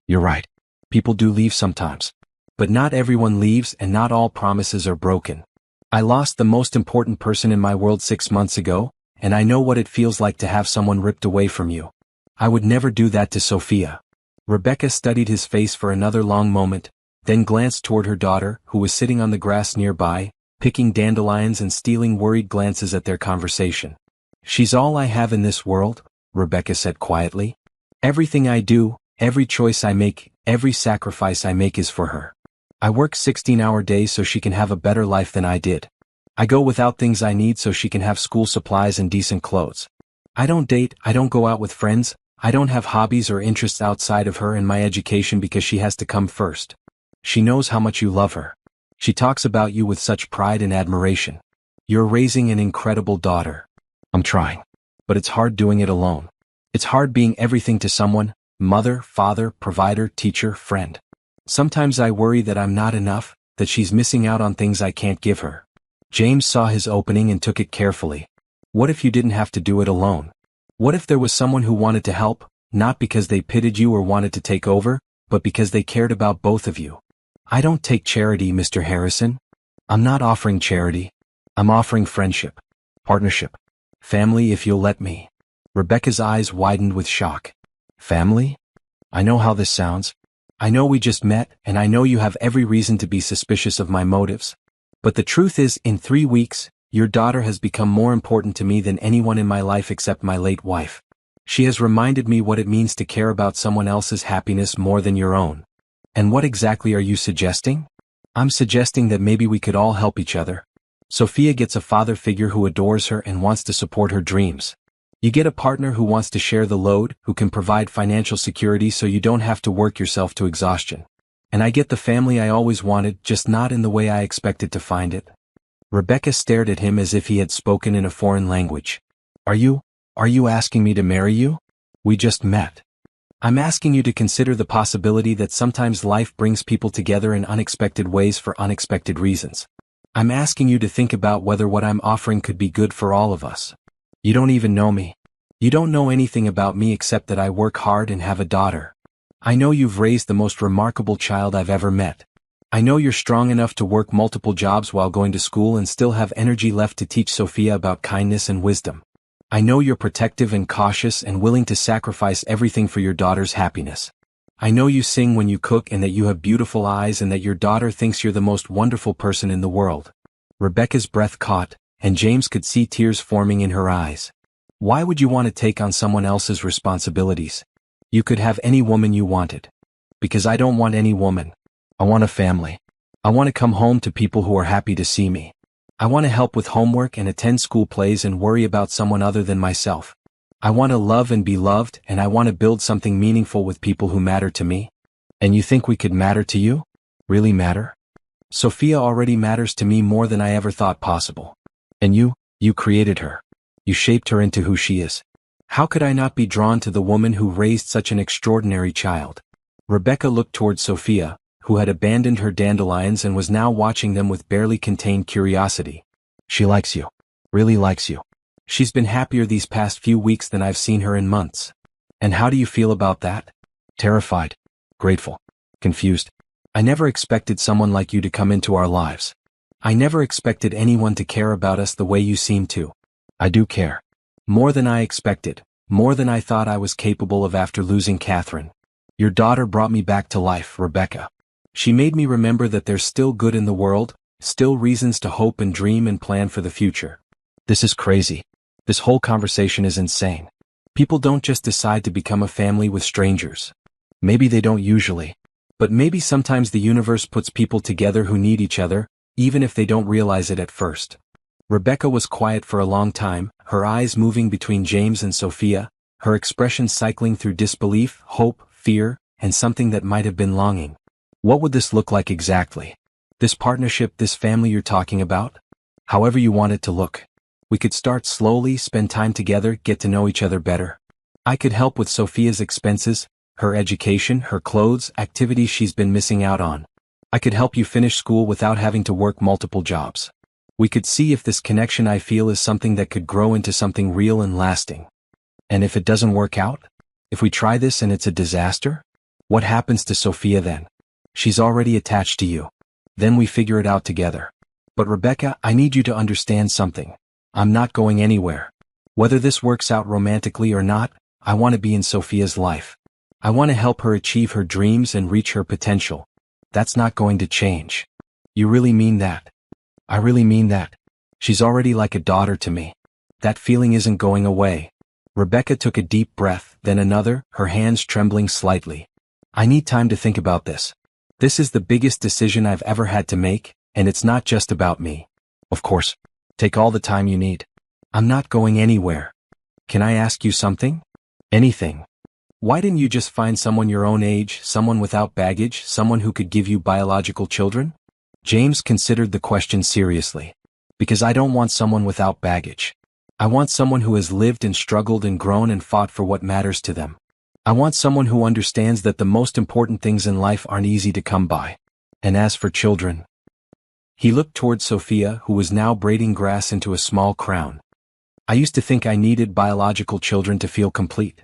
You're right. People do leave sometimes. But not everyone leaves and not all promises are broken. I lost the most important person in my world 6 months ago, and I know what it feels like to have someone ripped away from you. I would never do that to Sophia. Rebecca studied his face for another long moment, then glanced toward her daughter, who was sitting on the grass nearby, picking dandelions and stealing worried glances at their conversation. She's all I have in this world, Rebecca said quietly. Everything I do, every choice I make, every sacrifice I make is for her. I work 16-hour days so she can have a better life than I did. I go without things I need so she can have school supplies and decent clothes. I don't date, I don't go out with friends, I don't have hobbies or interests outside of her and my education because she has to come first. She knows how much you love her. She talks about you with such pride and admiration. You're raising an incredible daughter. I'm trying. But it's hard doing it alone. It's hard being everything to someone, mother, father, provider, teacher, friend. Sometimes I worry that I'm not enough, that she's missing out on things I can't give her. James saw his opening and took it carefully. What if you didn't have to do it alone? What if there was someone who wanted to help, not because they pitied you or wanted to take over, but because they cared about both of you? I don't take charity, Mr. Harrison. I'm not offering charity. I'm offering friendship, partnership, family if you'll let me. Rebecca's eyes widened with shock. Family? I know how this sounds. I know we just met, and I know you have every reason to be suspicious of my motives. But the truth is, in 3 weeks, your daughter has become more important to me than anyone in my life except my late wife. She has reminded me what it means to care about someone else's happiness more than your own. And what exactly are you suggesting? I'm suggesting that maybe we could all help each other. Sophia gets a father figure who adores her and wants to support her dreams. You get a partner who wants to share the load, who can provide financial security so you don't have to work yourself to exhaustion. And I get the family I always wanted, just not in the way I expected to find it. Rebecca stared at him as if he had spoken in a foreign language. Are you asking me to marry you? We just met. I'm asking you to consider the possibility that sometimes life brings people together in unexpected ways for unexpected reasons. I'm asking you to think about whether what I'm offering could be good for all of us. You don't even know me. You don't know anything about me except that I work hard and have a daughter. I know you've raised the most remarkable child I've ever met. I know you're strong enough to work multiple jobs while going to school and still have energy left to teach Sophia about kindness and wisdom. I know you're protective and cautious and willing to sacrifice everything for your daughter's happiness. I know you sing when you cook and that you have beautiful eyes and that your daughter thinks you're the most wonderful person in the world. Rebecca's breath caught, and James could see tears forming in her eyes. Why would you want to take on someone else's responsibilities? You could have any woman you wanted. Because I don't want any woman. I want a family. I want to come home to people who are happy to see me. I want to help with homework and attend school plays and worry about someone other than myself. I want to love and be loved, and I want to build something meaningful with people who matter to me. And you think we could matter to you? Really matter? Sophia already matters to me more than I ever thought possible. And you created her. You shaped her into who she is. How could I not be drawn to the woman who raised such an extraordinary child? Rebecca looked toward Sophia, who had abandoned her dandelions and was now watching them with barely contained curiosity. She likes you. Really likes you. She's been happier these past few weeks than I've seen her in months. And how do you feel about that? Terrified. Grateful. Confused. I never expected someone like you to come into our lives. I never expected anyone to care about us the way you seem to. I do care. More than I expected. More than I thought I was capable of after losing Catherine. Your daughter brought me back to life, Rebecca. She made me remember that there's still good in the world, still reasons to hope and dream and plan for the future. This is crazy. This whole conversation is insane. People don't just decide to become a family with strangers. Maybe they don't usually. But maybe sometimes the universe puts people together who need each other, even if they don't realize it at first. Rebecca was quiet for a long time, her eyes moving between James and Sophia, her expression cycling through disbelief, hope, fear, and something that might have been longing. What would this look like exactly? This partnership, this family you're talking about? However you want it to look. We could start slowly, spend time together, get to know each other better. I could help with Sophia's expenses, her education, her clothes, activities she's been missing out on. I could help you finish school without having to work multiple jobs. We could see if this connection I feel is something that could grow into something real and lasting. And if it doesn't work out? If we try this and it's a disaster? What happens to Sophia then? She's already attached to you. Then we figure it out together. But Rebecca, I need you to understand something. I'm not going anywhere. Whether this works out romantically or not, I want to be in Sophia's life. I want to help her achieve her dreams and reach her potential. That's not going to change. You really mean that? I really mean that. She's already like a daughter to me. That feeling isn't going away. Rebecca took a deep breath, then another, her hands trembling slightly. I need time to think about this. This is the biggest decision I've ever had to make, and it's not just about me. Of course. Take all the time you need. I'm not going anywhere. Can I ask you something? Anything. Why didn't you just find someone your own age, someone without baggage, someone who could give you biological children? James considered the question seriously. Because I don't want someone without baggage. I want someone who has lived and struggled and grown and fought for what matters to them. I want someone who understands that the most important things in life aren't easy to come by. And as for children... He looked toward Sophia, who was now braiding grass into a small crown. I used to think I needed biological children to feel complete.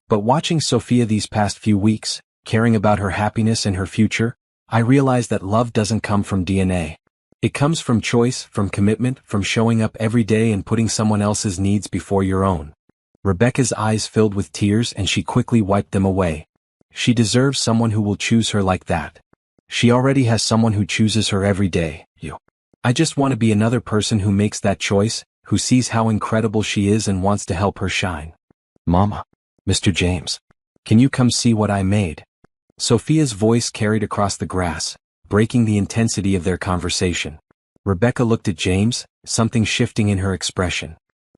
But watching Sophia these past few weeks, caring about her happiness and her future, I realized that love doesn't come from DNA. It comes from choice, from commitment, from showing up every day and putting someone else's needs before your own. Rebecca's eyes filled with tears and she quickly wiped them away. She deserves someone who will choose her like that. She already has someone who chooses her every day, you. I just want to be another person who makes that choice, who sees how incredible she is and wants to help her shine. Mama. Mr. James. Can you come see what I made? Sophia's voice carried across the grass, breaking the intensity of their conversation. Rebecca looked at James, something shifting in her expression.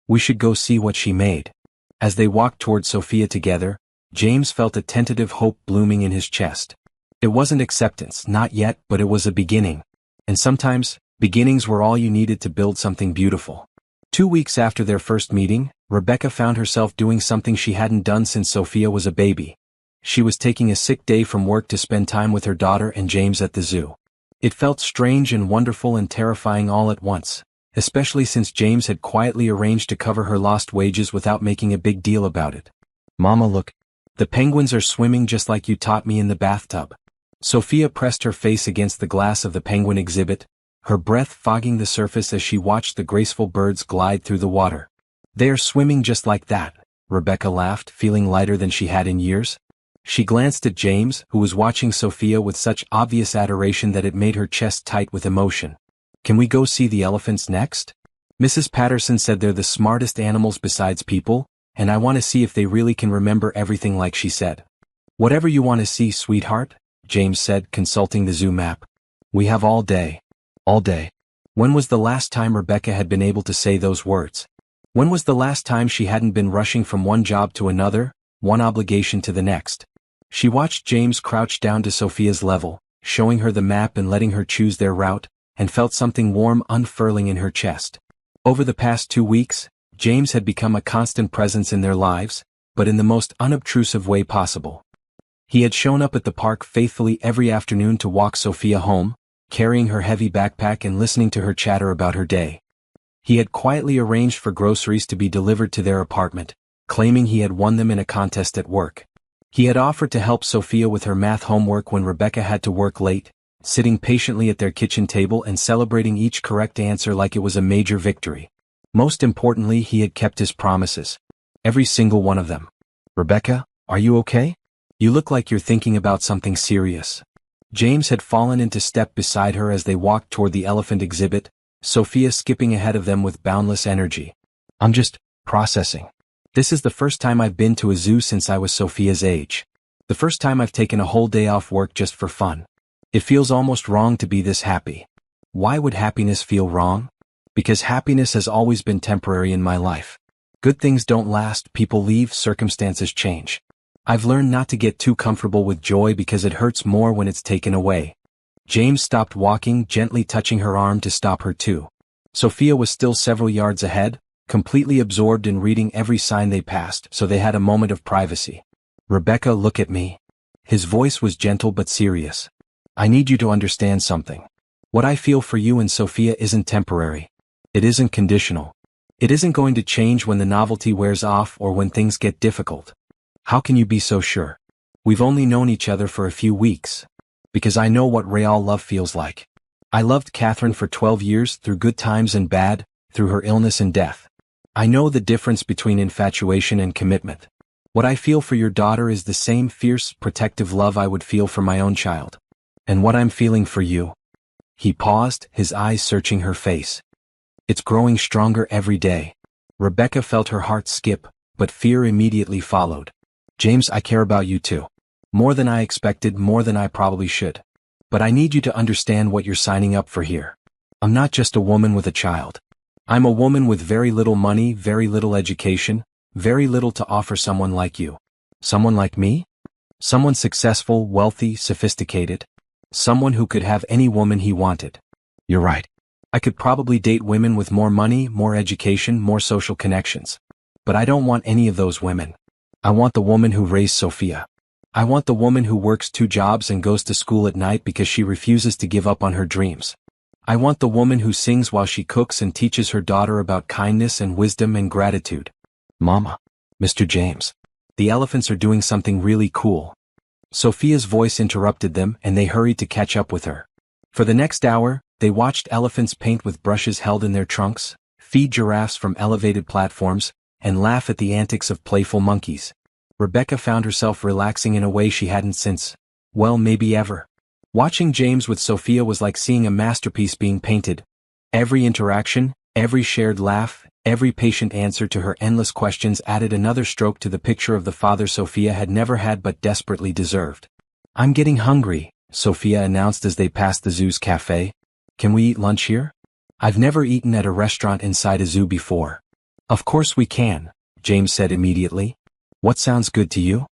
We should go see what she made. As they walked toward Sophia together, James felt a tentative hope blooming in his chest. It wasn't acceptance, not yet, but it was a beginning. And sometimes, beginnings were all you needed to build something beautiful. 2 weeks after their first meeting, Rebecca found herself doing something she hadn't done since Sophia was a baby. She was taking a sick day from work to spend time with her daughter and James at the zoo. It felt strange and wonderful and terrifying all at once, especially since James had quietly arranged to cover her lost wages without making a big deal about it. Mama, look. The penguins are swimming just like you taught me in the bathtub. Sophia pressed her face against the glass of the penguin exhibit, her breath fogging the surface as she watched the graceful birds glide through the water. They are swimming just like that, Rebecca laughed, feeling lighter than she had in years. She glanced at James, who was watching Sophia with such obvious adoration that it made her chest tight with emotion. Can we go see the elephants next? Mrs. Patterson said they're the smartest animals besides people, and I want to see if they really can remember everything like she said. Whatever you want to see, sweetheart, James said, consulting the zoo map. We have all day. All day. When was the last time Rebecca had been able to say those words? When was the last time she hadn't been rushing from one job to another, one obligation to the next? She watched James crouch down to Sophia's level, showing her the map and letting her choose their route, and felt something warm unfurling in her chest. Over the past 2 weeks, James had become a constant presence in their lives, but in the most unobtrusive way possible. He had shown up at the park faithfully every afternoon to walk Sophia home, carrying her heavy backpack and listening to her chatter about her day. He had quietly arranged for groceries to be delivered to their apartment, claiming he had won them in a contest at work. He had offered to help Sophia with her math homework when Rebecca had to work late, sitting patiently at their kitchen table and celebrating each correct answer like it was a major victory. Most importantly, he had kept his promises. Every single one of them. Rebecca, are you okay? You look like you're thinking about something serious. James had fallen into step beside her as they walked toward the elephant exhibit, Sophia skipping ahead of them with boundless energy. I'm just processing. This is the first time I've been to a zoo since I was Sophia's age. The first time I've taken a whole day off work just for fun. It feels almost wrong to be this happy. Why would happiness feel wrong? Because happiness has always been temporary in my life. Good things don't last, people leave, circumstances change. I've learned not to get too comfortable with joy because it hurts more when it's taken away. James stopped walking, gently touching her arm to stop her too. Sophia was still several yards ahead, completely absorbed in reading every sign they passed, so they had a moment of privacy. "Rebecca, look at me." His voice was gentle but serious. "I need you to understand something. What I feel for you and Sophia isn't temporary. It isn't conditional. It isn't going to change when the novelty wears off or when things get difficult." "How can you be so sure?" "We've only known each other for a few weeks. Because I know what real love feels like. I loved Catherine for 12 years, through good times and bad, through her illness and death. I know the difference between infatuation and commitment. What I feel for your daughter is the same fierce, protective love I would feel for my own child. And what I'm feeling for you." He paused, his eyes searching her face. "It's growing stronger every day." Rebecca felt her heart skip, but fear immediately followed. "James, I care about you too. More than I expected, more than I probably should. But I need you to understand what you're signing up for here. I'm not just a woman with a child. I'm a woman with very little money, very little education, very little to offer someone like you." "Someone like me?" "Someone successful, wealthy, sophisticated. Someone who could have any woman he wanted." "You're right. I could probably date women with more money, more education, more social connections. But I don't want any of those women. I want the woman who raised Sophia. I want the woman who works 2 jobs and goes to school at night because she refuses to give up on her dreams. I want the woman who sings while she cooks and teaches her daughter about kindness and wisdom and gratitude." "Mama." "Mr. James. The elephants are doing something really cool." Sophia's voice interrupted them, and they hurried to catch up with her. For the next hour, they watched elephants paint with brushes held in their trunks, feed giraffes from elevated platforms, and laugh at the antics of playful monkeys. Rebecca found herself relaxing in a way she hadn't since, well, maybe ever. Watching James with Sophia was like seeing a masterpiece being painted. Every interaction, every shared laugh, every patient answer to her endless questions added another stroke to the picture of the father Sophia had never had but desperately deserved. "I'm getting hungry," Sophia announced as they passed the zoo's cafe. "Can we eat lunch here? I've never eaten at a restaurant inside a zoo before." "Of course we can," James said immediately. "What sounds good to you?"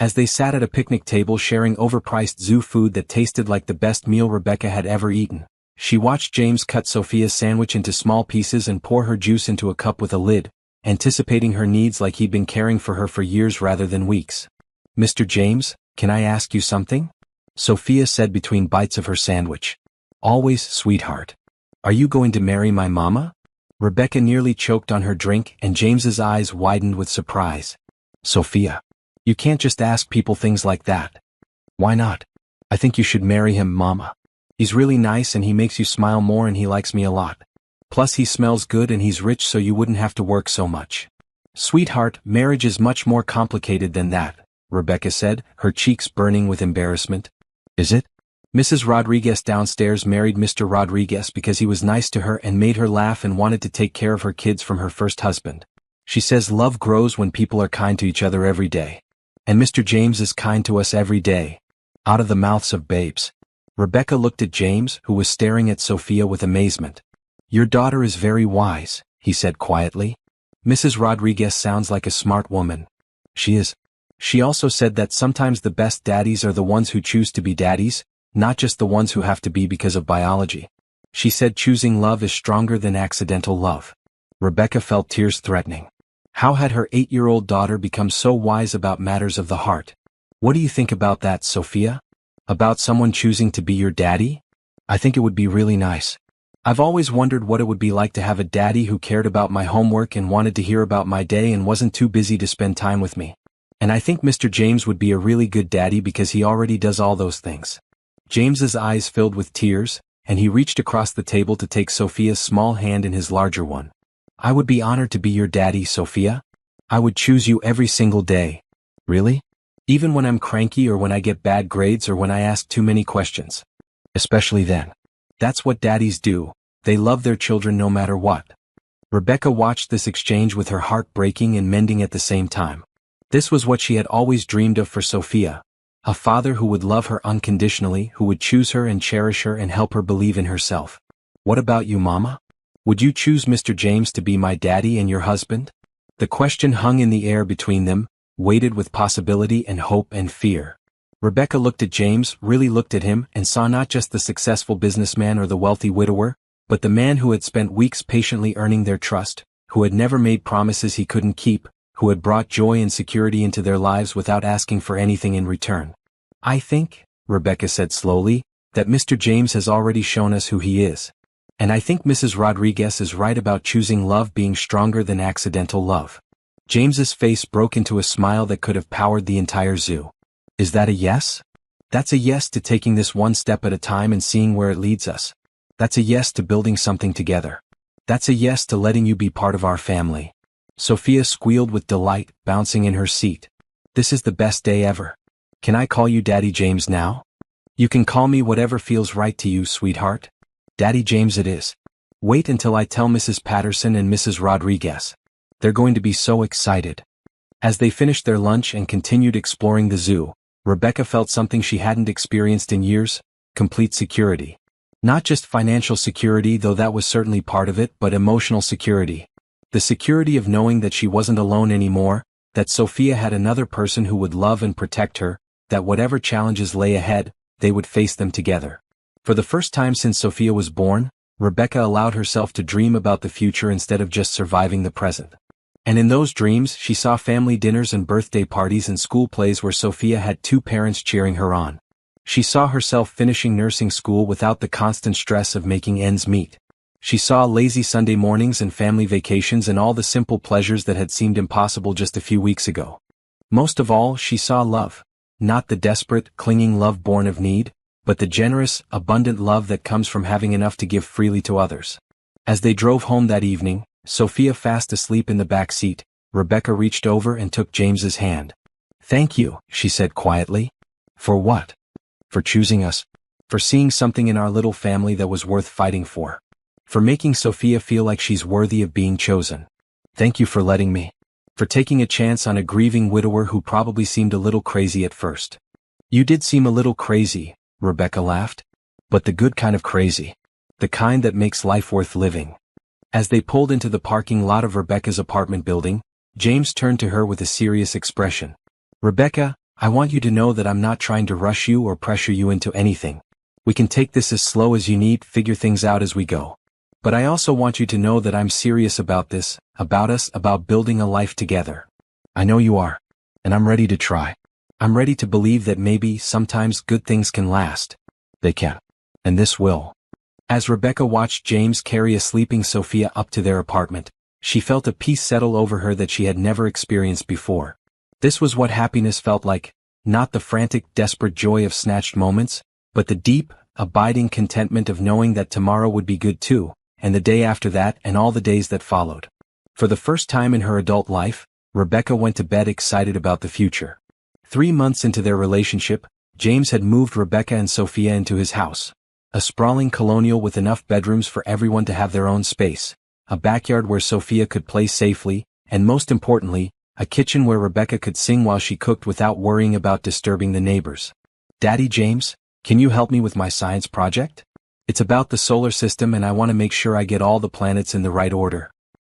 As they sat at a picnic table sharing overpriced zoo food that tasted like the best meal Rebecca had ever eaten, she watched James cut Sophia's sandwich into small pieces and pour her juice into a cup with a lid, anticipating her needs like he'd been caring for her for years rather than weeks. "Mr. James, can I ask you something?" Sophia said between bites of her sandwich. "Always, sweetheart. Are you going to marry my mama?" Rebecca nearly choked on her drink, and James's eyes widened with surprise. "Sophia, you can't just ask people things like that." "Why not? I think you should marry him, Mama. He's really nice and he makes you smile more and he likes me a lot. Plus he smells good and he's rich so you wouldn't have to work so much." "Sweetheart, marriage is much more complicated than that," Rebecca said, her cheeks burning with embarrassment. "Is it?" "Mrs. Rodriguez downstairs married Mr. Rodriguez because he was nice to her and made her laugh and wanted to take care of her kids from her first husband. She says love grows when people are kind to each other every day. And Mr. James is kind to us every day." Out of the mouths of babes. Rebecca looked at James, who was staring at Sophia with amazement. "Your daughter is very wise," he said quietly. "Mrs. Rodriguez sounds like a smart woman." "She is." She also said that sometimes the best daddies are the ones who choose to be daddies, not just the ones who have to be because of biology. She said choosing love is stronger than accidental love. Rebecca felt tears threatening. How had her 8-year-old daughter become so wise about matters of the heart? "What do you think about that, Sophia? About someone choosing to be your daddy?" "I think it would be really nice. I've always wondered what it would be like to have a daddy who cared about my homework and wanted to hear about my day and wasn't too busy to spend time with me. And I think Mr. James would be a really good daddy because he already does all those things." James's eyes filled with tears, and he reached across the table to take Sophia's small hand in his larger one. "I would be honored to be your daddy, Sophia. I would choose you every single day." "Really?" "Even when I'm cranky or when I get bad grades or when I ask too many questions." "Especially then." "That's what daddies do. They love their children no matter what." Rebecca watched this exchange with her heart breaking and mending at the same time. This was what she had always dreamed of for Sophia. A father who would love her unconditionally, who would choose her and cherish her and help her believe in herself. "What about you, Mama? Would you choose Mr. James to be my daddy and your husband?" The question hung in the air between them, weighted with possibility and hope and fear. Rebecca looked at James, really looked at him, and saw not just the successful businessman or the wealthy widower, but the man who had spent weeks patiently earning their trust, who had never made promises he couldn't keep, who had brought joy and security into their lives without asking for anything in return. "I think," Rebecca said slowly, "that Mr. James has already shown us who he is. And I think Mrs. Rodriguez is right about choosing love being stronger than accidental love." James's face broke into a smile that could have powered the entire zoo. "Is that a yes?" "That's a yes to taking this one step at a time and seeing where it leads us. That's a yes to building something together. That's a yes to letting you be part of our family." Sophia squealed with delight, bouncing in her seat. "This is the best day ever. Can I call you Daddy James now?" "You can call me whatever feels right to you, sweetheart." "Daddy James it is. Wait until I tell Mrs. Patterson and Mrs. Rodriguez. They're going to be so excited." As they finished their lunch and continued exploring the zoo, Rebecca felt something she hadn't experienced in years: complete security. Not just financial security, though that was certainly part of it, but emotional security. The security of knowing that she wasn't alone anymore, that Sophia had another person who would love and protect her, that whatever challenges lay ahead, they would face them together. For the first time since Sophia was born, Rebecca allowed herself to dream about the future instead of just surviving the present. And in those dreams she saw family dinners and birthday parties and school plays where Sophia had two parents cheering her on. She saw herself finishing nursing school without the constant stress of making ends meet. She saw lazy Sunday mornings and family vacations and all the simple pleasures that had seemed impossible just a few weeks ago. Most of all, she saw love. Not the desperate, clinging love born of need, but the generous, abundant love that comes from having enough to give freely to others. As they drove home that evening, Sophia fast asleep in the back seat, Rebecca reached over and took James's hand. "Thank you," she said quietly. "For what?" "For choosing us. For seeing something in our little family that was worth fighting for. For making Sophia feel like she's worthy of being chosen. Thank you for letting me. For taking a chance on a grieving widower who probably seemed a little crazy at first." "You did seem a little crazy," Rebecca laughed. "But the good kind of crazy. The kind that makes life worth living." As they pulled into the parking lot of Rebecca's apartment building, James turned to her with a serious expression. "Rebecca, I want you to know that I'm not trying to rush you or pressure you into anything. We can take this as slow as you need, figure things out as we go. But I also want you to know that I'm serious about this, about us, about building a life together. I know you are. And I'm ready to try. I'm ready to believe that maybe, sometimes, good things can last. They can. And this will." As Rebecca watched James carry a sleeping Sophia up to their apartment, she felt a peace settle over her that she had never experienced before. This was what happiness felt like, not the frantic, desperate joy of snatched moments, but the deep, abiding contentment of knowing that tomorrow would be good too, and the day after that and all the days that followed. For the first time in her adult life, Rebecca went to bed excited about the future. 3 months into their relationship, James had moved Rebecca and Sophia into his house. A sprawling colonial with enough bedrooms for everyone to have their own space, a backyard where Sophia could play safely, and most importantly, a kitchen where Rebecca could sing while she cooked without worrying about disturbing the neighbors. "Daddy James, can you help me with my science project? It's about the solar system and I want to make sure I get all the planets in the right order."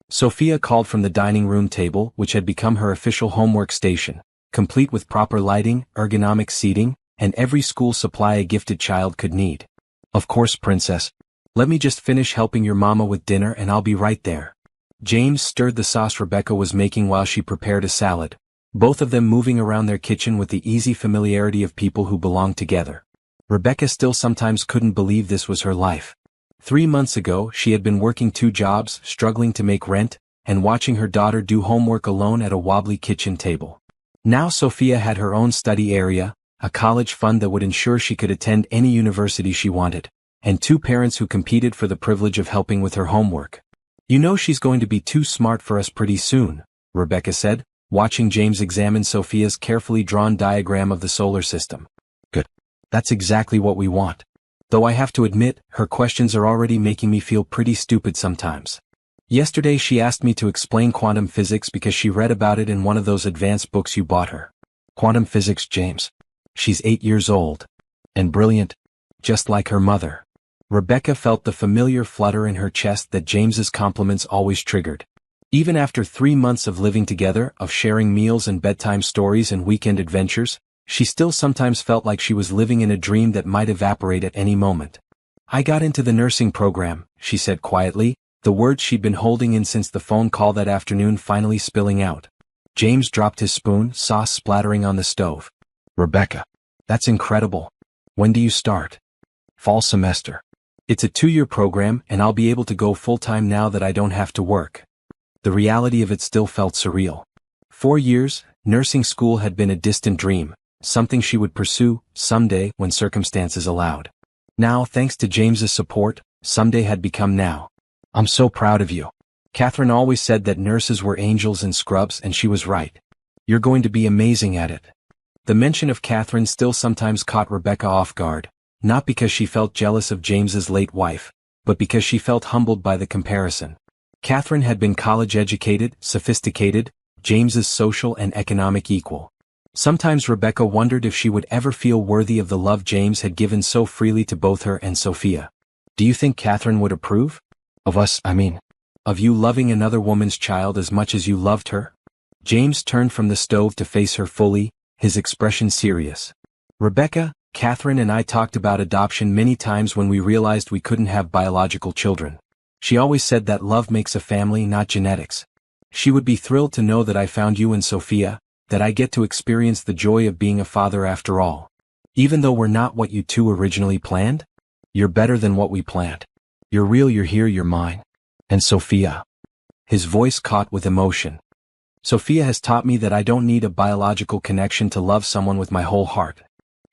Sophia called from the dining room table, which had become her official homework station, complete with proper lighting, ergonomic seating, and every school supply a gifted child could need. "Of course, princess. Let me just finish helping your mama with dinner and I'll be right there." James stirred the sauce Rebecca was making while she prepared a salad, both of them moving around their kitchen with the easy familiarity of people who belong together. Rebecca still sometimes couldn't believe this was her life. 3 months ago she had been working 2 jobs, struggling to make rent, and watching her daughter do homework alone at a wobbly kitchen table. Now Sophia had her own study area, a college fund that would ensure she could attend any university she wanted, and 2 parents who competed for the privilege of helping with her homework. "You know she's going to be too smart for us pretty soon," Rebecca said, watching James examine Sophia's carefully drawn diagram of the solar system. "Good. That's exactly what we want. Though I have to admit, her questions are already making me feel pretty stupid sometimes. Yesterday she asked me to explain quantum physics because she read about it in one of those advanced books you bought her. Quantum physics, James. She's 8 years old. And brilliant. Just like her mother." Rebecca felt the familiar flutter in her chest that James's compliments always triggered. Even after 3 months of living together, of sharing meals and bedtime stories and weekend adventures, she still sometimes felt like she was living in a dream that might evaporate at any moment. "I got into the nursing program," she said quietly, The words she'd been holding in since the phone call that afternoon finally spilling out. James dropped his spoon, sauce splattering on the stove. Rebecca. That's incredible. When do you start? Fall semester. It's a 2-year program and I'll be able to go full-time now that I don't have to work. The reality of it still felt surreal. 4 years, nursing school had been a distant dream, something she would pursue, someday, when circumstances allowed. Now, thanks to James's support, someday had become now. I'm so proud of you. Catherine always said that nurses were angels in scrubs and she was right. You're going to be amazing at it. The mention of Catherine still sometimes caught Rebecca off guard, not because she felt jealous of James's late wife, but because she felt humbled by the comparison. Catherine had been college-educated, sophisticated, James's social and economic equal. Sometimes Rebecca wondered if she would ever feel worthy of the love James had given so freely to both her and Sophia. Do you think Catherine would approve? Of us, I mean. Of you loving another woman's child as much as you loved her? James turned from the stove to face her fully, his expression serious. Rebecca, Catherine and I talked about adoption many times when we realized we couldn't have biological children. She always said that love makes a family, not genetics. She would be thrilled to know that I found you and Sophia, that I get to experience the joy of being a father after all. Even though we're not what you two originally planned? You're better than what we planned. You're real, you're here, you're mine. And Sophia. His voice caught with emotion. Sophia has taught me that I don't need a biological connection to love someone with my whole heart.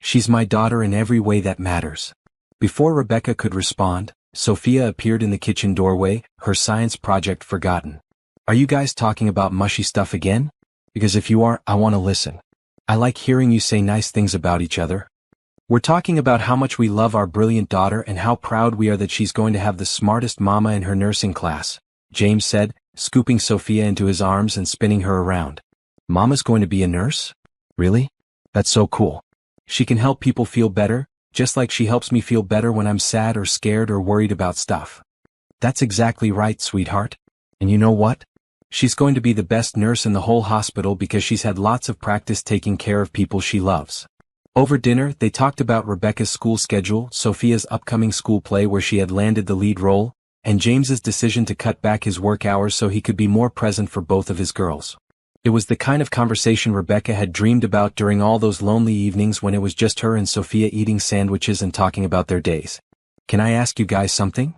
She's my daughter in every way that matters. Before Rebecca could respond, Sophia appeared in the kitchen doorway, her science project forgotten. Are you guys talking about mushy stuff again? Because if you are, I want to listen. I like hearing you say nice things about each other. We're talking about how much we love our brilliant daughter and how proud we are that she's going to have the smartest mama in her nursing class, James said, scooping Sophia into his arms and spinning her around. Mama's going to be a nurse? Really? That's so cool. She can help people feel better, just like she helps me feel better when I'm sad or scared or worried about stuff. That's exactly right, sweetheart. And you know what? She's going to be the best nurse in the whole hospital because she's had lots of practice taking care of people she loves. Over dinner, they talked about Rebecca's school schedule, Sophia's upcoming school play where she had landed the lead role, and James's decision to cut back his work hours so he could be more present for both of his girls. It was the kind of conversation Rebecca had dreamed about during all those lonely evenings when it was just her and Sophia eating sandwiches and talking about their days. Can I ask you guys something?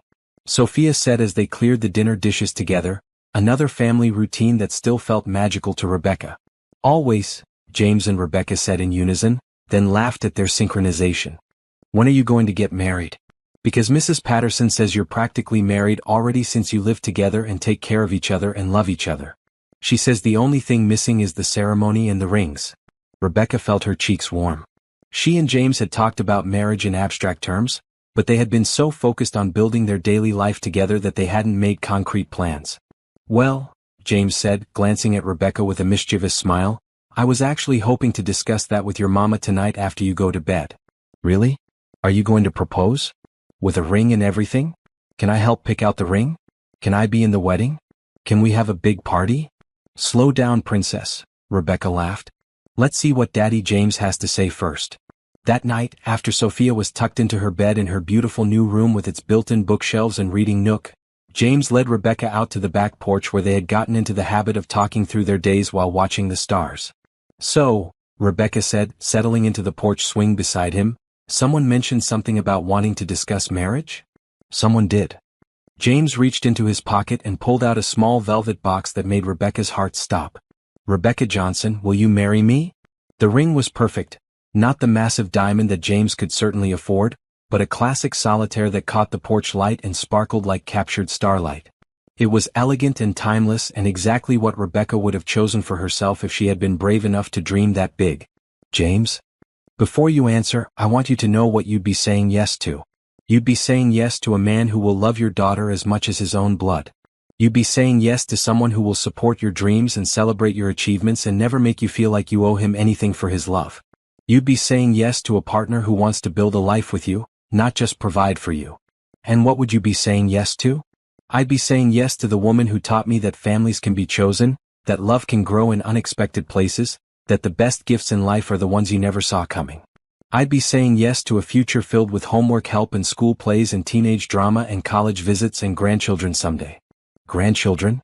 Sophia said as they cleared the dinner dishes together, another family routine that still felt magical to Rebecca. Always, James and Rebecca said in unison, then laughed at their synchronization. When are you going to get married? Because Mrs. Patterson says you're practically married already since you live together and take care of each other and love each other. She says the only thing missing is the ceremony and the rings. Rebecca felt her cheeks warm. She and James had talked about marriage in abstract terms, but they had been so focused on building their daily life together that they hadn't made concrete plans. Well, James said, glancing at Rebecca with a mischievous smile, I was actually hoping to discuss that with your mama tonight after you go to bed. Really? Are you going to propose? With a ring and everything? Can I help pick out the ring? Can I be in the wedding? Can we have a big party? Slow down, princess, Rebecca laughed. Let's see what Daddy James has to say first. That night, after Sophia was tucked into her bed in her beautiful new room with its built-in bookshelves and reading nook, James led Rebecca out to the back porch where they had gotten into the habit of talking through their days while watching the stars. So, Rebecca said, settling into the porch swing beside him, someone mentioned something about wanting to discuss marriage? Someone did. James reached into his pocket and pulled out a small velvet box that made Rebecca's heart stop. Rebecca Johnson, will you marry me? The ring was perfect, not the massive diamond that James could certainly afford, but a classic solitaire that caught the porch light and sparkled like captured starlight. It was elegant and timeless and exactly what Rebecca would have chosen for herself if she had been brave enough to dream that big. James? Before you answer, I want you to know what you'd be saying yes to. You'd be saying yes to a man who will love your daughter as much as his own blood. You'd be saying yes to someone who will support your dreams and celebrate your achievements and never make you feel like you owe him anything for his love. You'd be saying yes to a partner who wants to build a life with you, not just provide for you. And what would you be saying yes to? I'd be saying yes to the woman who taught me that families can be chosen, that love can grow in unexpected places, that the best gifts in life are the ones you never saw coming. I'd be saying yes to a future filled with homework help and school plays and teenage drama and college visits and grandchildren someday. Grandchildren?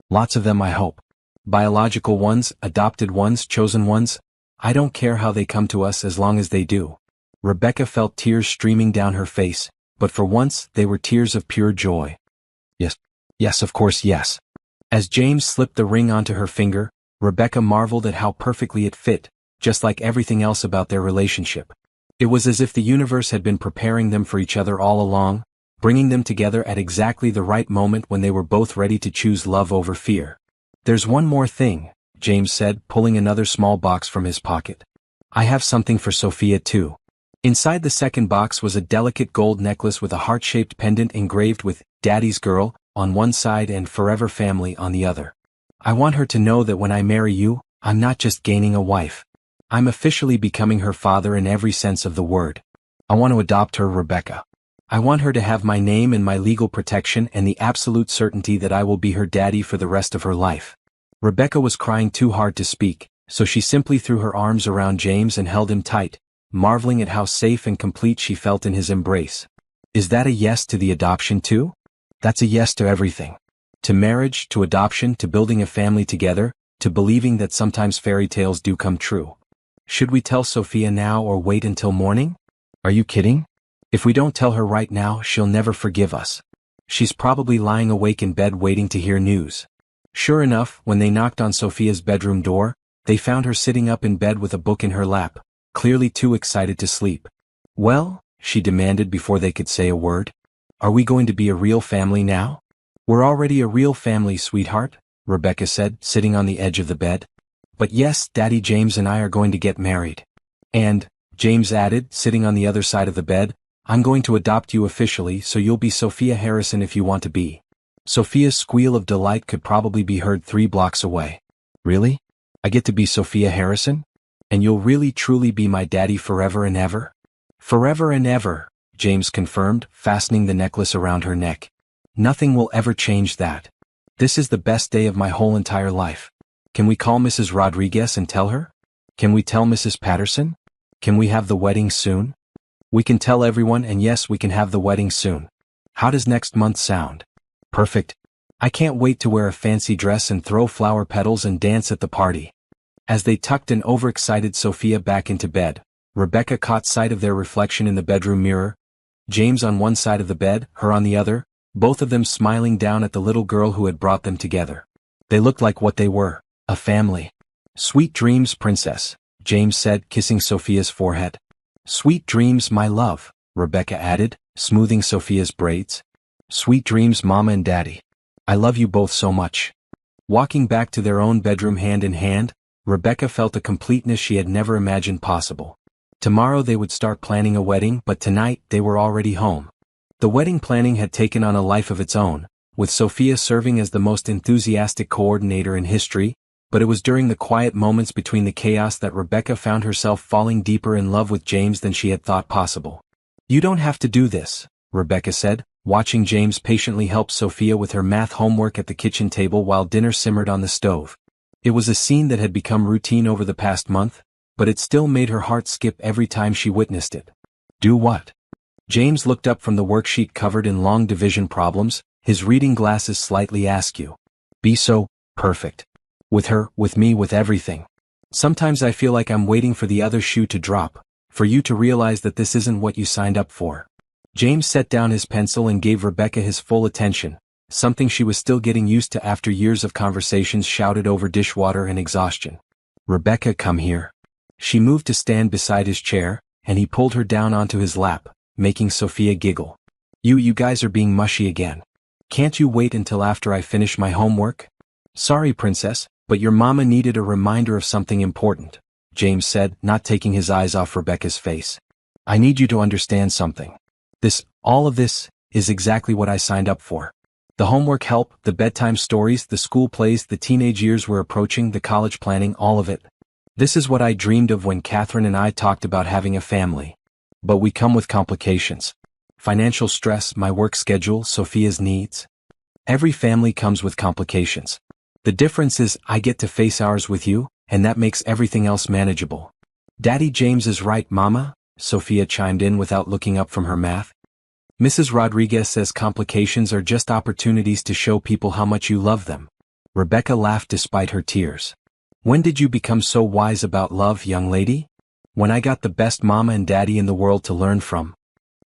Lots of them, I hope. Biological ones, adopted ones, chosen ones. I don't care how they come to us as long as they do. Rebecca felt tears streaming down her face, but for once they were tears of pure joy. Yes, of course, yes. As James slipped the ring onto her finger, Rebecca marveled at how perfectly it fit, just like everything else about their relationship. It was as if the universe had been preparing them for each other all along, bringing them together at exactly the right moment when they were both ready to choose love over fear. There's one more thing, James said, pulling another small box from his pocket. I have something for Sophia too. Inside the second box was a delicate gold necklace with a heart-shaped pendant engraved with Daddy's Girl on one side and Forever Family on the other. I want her to know that when I marry you, I'm not just gaining a wife. I'm officially becoming her father in every sense of the word. I want to adopt her, Rebecca. I want her to have my name and my legal protection and the absolute certainty that I will be her daddy for the rest of her life. Rebecca was crying too hard to speak, so she simply threw her arms around James and held him tight, marveling at how safe and complete she felt in his embrace. Is that a yes to the adoption too? That's a yes to everything. To marriage, to adoption, to building a family together, to believing that sometimes fairy tales do come true. Should we tell Sophia now or wait until morning? Are you kidding? If we don't tell her right now, she'll never forgive us. She's probably lying awake in bed waiting to hear news. Sure enough, when they knocked on Sophia's bedroom door, they found her sitting up in bed with a book in her lap, clearly too excited to sleep. Well, she demanded before they could say a word. Are we going to be a real family now? We're already a real family, sweetheart, Rebecca said, sitting on the edge of the bed. But yes, Daddy James and I are going to get married. And, James added, sitting on the other side of the bed, I'm going to adopt you officially so you'll be Sophia Harrison if you want to be. Sophia's squeal of delight could probably be heard 3 blocks away. Really? I get to be Sophia Harrison? And you'll really truly be my daddy forever and ever? Forever and ever, James confirmed, fastening the necklace around her neck. Nothing will ever change that. This is the best day of my whole entire life. Can we call Mrs. Rodriguez and tell her? Can we tell Mrs. Patterson? Can we have the wedding soon? We can tell everyone, and yes, we can have the wedding soon. How does next month sound? Perfect. I can't wait to wear a fancy dress and throw flower petals and dance at the party. As they tucked an overexcited Sophia back into bed, Rebecca caught sight of their reflection in the bedroom mirror. James on one side of the bed, her on the other, both of them smiling down at the little girl who had brought them together. They looked like what they were, a family. Sweet dreams, princess, James said, kissing Sophia's forehead. Sweet dreams, my love, Rebecca added, smoothing Sophia's braids. Sweet dreams, Mama and Daddy. I love you both so much. Walking back to their own bedroom hand in hand, Rebecca felt a completeness she had never imagined possible. Tomorrow they would start planning a wedding, but tonight they were already home. The wedding planning had taken on a life of its own, with Sophia serving as the most enthusiastic coordinator in history, but it was during the quiet moments between the chaos that Rebecca found herself falling deeper in love with James than she had thought possible. You don't have to do this, Rebecca said, watching James patiently help Sophia with her math homework at the kitchen table while dinner simmered on the stove. It was a scene that had become routine over the past month, but it still made her heart skip every time she witnessed it. Do what? James looked up from the worksheet covered in long division problems, his reading glasses slightly askew. Be so perfect. With her, with me, with everything. Sometimes I feel like I'm waiting for the other shoe to drop, for you to realize that this isn't what you signed up for. James set down his pencil and gave Rebecca his full attention, something she was still getting used to after years of conversations shouted over dishwater and exhaustion. Rebecca, come here. She moved to stand beside his chair, and he pulled her down onto his lap, making Sophia giggle. You guys are being mushy again. Can't you wait until after I finish my homework? Sorry, princess, but your mama needed a reminder of something important, James said, not taking his eyes off Rebecca's face. I need you to understand something. All of this, is exactly what I signed up for. The homework help, the bedtime stories, the school plays, the teenage years we're approaching, the college planning, all of it. This is what I dreamed of when Catherine and I talked about having a family. But we come with complications. Financial stress, my work schedule, Sophia's needs. Every family comes with complications. The difference is I get to face ours with you, and that makes everything else manageable. Daddy James is right, Mama, Sophia chimed in without looking up from her math. Mrs. Rodriguez says complications are just opportunities to show people how much you love them. Rebecca laughed despite her tears. When did you become so wise about love, young lady? When I got the best mama and daddy in the world to learn from.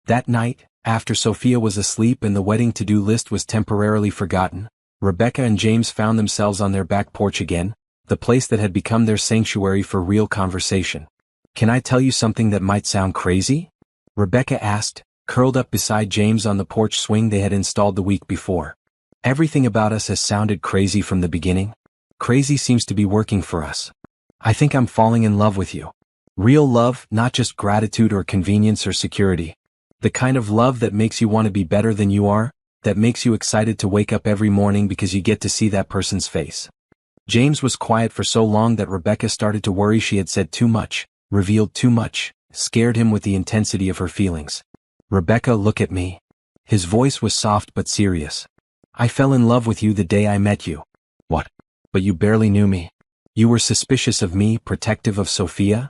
That night, after Sophia was asleep and the wedding to-do list was temporarily forgotten, Rebecca and James found themselves on their back porch again, the place that had become their sanctuary for real conversation. Can I tell you something that might sound crazy? Rebecca asked, curled up beside James on the porch swing they had installed the week before. Everything about us has sounded crazy from the beginning. Crazy seems to be working for us. I think I'm falling in love with you. Real love, not just gratitude or convenience or security. The kind of love that makes you want to be better than you are, that makes you excited to wake up every morning because you get to see that person's face. James was quiet for so long that Rebecca started to worry she had said too much, revealed too much, scared him with the intensity of her feelings. Rebecca, look at me. His voice was soft but serious. I fell in love with you the day I met you. What? But you barely knew me. You were suspicious of me, protective of Sophia?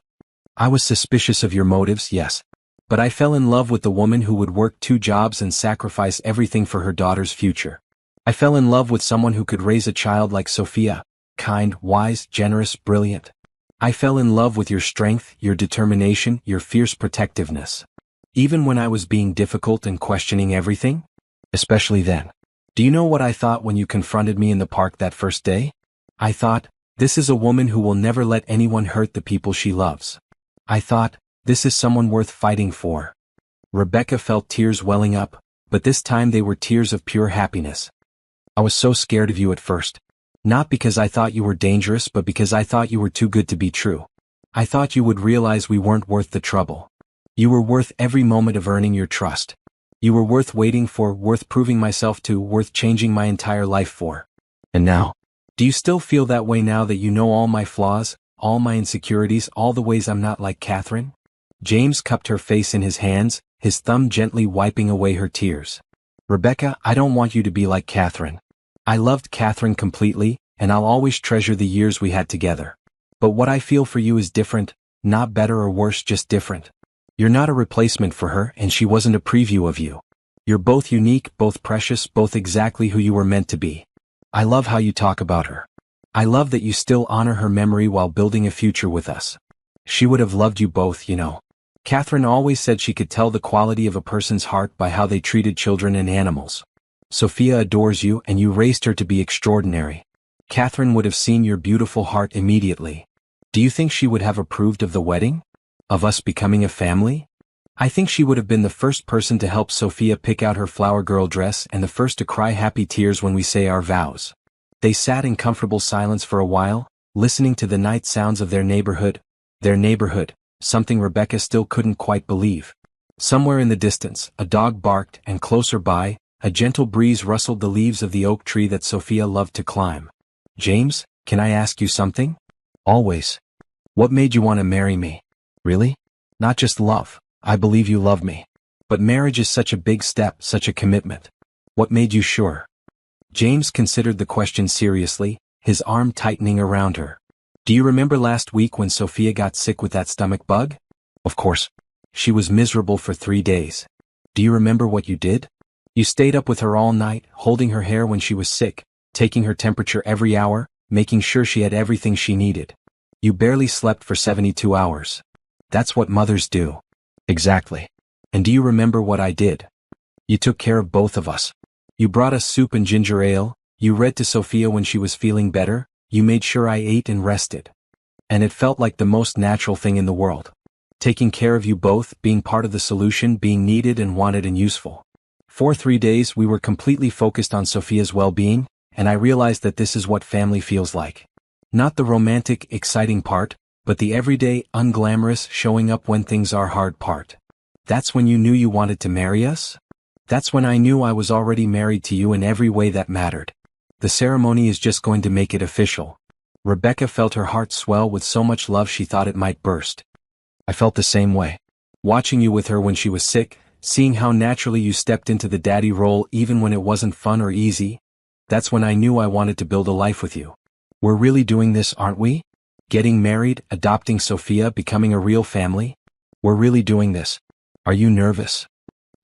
I was suspicious of your motives, yes. But I fell in love with the woman who would work 2 jobs and sacrifice everything for her daughter's future. I fell in love with someone who could raise a child like Sophia, kind, wise, generous, brilliant. I fell in love with your strength, your determination, your fierce protectiveness. Even when I was being difficult and questioning everything? Especially then. Do you know what I thought when you confronted me in the park that first day? I thought, this is a woman who will never let anyone hurt the people she loves. I thought, this is someone worth fighting for. Rebecca felt tears welling up, but this time they were tears of pure happiness. I was so scared of you at first. Not because I thought you were dangerous, but because I thought you were too good to be true. I thought you would realize we weren't worth the trouble. You were worth every moment of earning your trust. You were worth waiting for, worth proving myself to, worth changing my entire life for. And now? Do you still feel that way now that you know all my flaws, all my insecurities, all the ways I'm not like Catherine? James cupped her face in his hands, his thumb gently wiping away her tears. Rebecca, I don't want you to be like Catherine. I loved Catherine completely, and I'll always treasure the years we had together. But what I feel for you is different, not better or worse, just different. You're not a replacement for her, and she wasn't a preview of you. You're both unique, both precious, both exactly who you were meant to be. I love how you talk about her. I love that you still honor her memory while building a future with us. She would have loved you both, you know. Catherine always said she could tell the quality of a person's heart by how they treated children and animals. Sophia adores you, and you raised her to be extraordinary. Catherine would have seen your beautiful heart immediately. Do you think she would have approved of the wedding? Of us becoming a family? I think she would have been the first person to help Sophia pick out her flower girl dress and the first to cry happy tears when we say our vows. They sat in comfortable silence for a while, listening to the night sounds of their neighborhood, something Rebecca still couldn't quite believe. Somewhere in the distance, a dog barked, and closer by, a gentle breeze rustled the leaves of the oak tree that Sophia loved to climb. James, can I ask you something? Always. What made you want to marry me? Really? Not just love. I believe you love me. But marriage is such a big step, such a commitment. What made you sure? James considered the question seriously, his arm tightening around her. Do you remember last week when Sophia got sick with that stomach bug? Of course. She was miserable for 3 days. Do you remember what you did? You stayed up with her all night, holding her hair when she was sick, taking her temperature every hour, making sure she had everything she needed. You barely slept for 72 hours. That's what mothers do. Exactly. And do you remember what I did? You took care of both of us. You brought us soup and ginger ale, you read to Sophia when she was feeling better, you made sure I ate and rested. And it felt like the most natural thing in the world. Taking care of you both, being part of the solution, being needed and wanted and useful. For 3 days we were completely focused on Sophia's well-being, and I realized that this is what family feels like. Not the romantic, exciting part, but the everyday, unglamorous, showing up when things are hard part. That's when you knew you wanted to marry us? That's when I knew I was already married to you in every way that mattered. The ceremony is just going to make it official. Rebecca felt her heart swell with so much love she thought it might burst. I felt the same way. Watching you with her when she was sick, seeing how naturally you stepped into the daddy role even when it wasn't fun or easy, that's when I knew I wanted to build a life with you. We're really doing this, aren't we? Getting married, adopting Sophia, becoming a real family? We're really doing this. Are you nervous?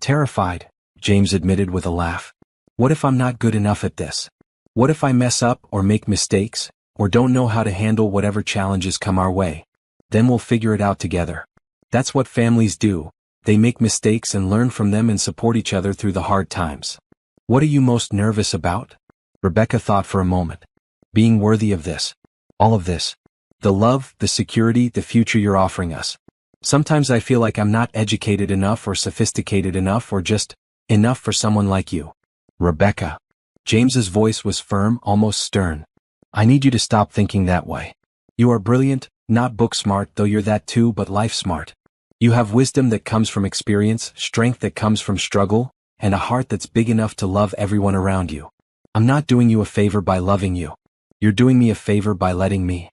Terrified, James admitted with a laugh. What if I'm not good enough at this? What if I mess up or make mistakes, or don't know how to handle whatever challenges come our way? Then we'll figure it out together. That's what families do. They make mistakes and learn from them and support each other through the hard times. What are you most nervous about? Rebecca thought for a moment. Being worthy of this. All of this. The love, the security, the future you're offering us. Sometimes I feel like I'm not educated enough or sophisticated enough or just enough for someone like you. Rebecca. James's voice was firm, almost stern. I need you to stop thinking that way. You are brilliant, not book smart, though you're that too, but life smart. You have wisdom that comes from experience, strength that comes from struggle, and a heart that's big enough to love everyone around you. I'm not doing you a favor by loving you. You're doing me a favor by letting me.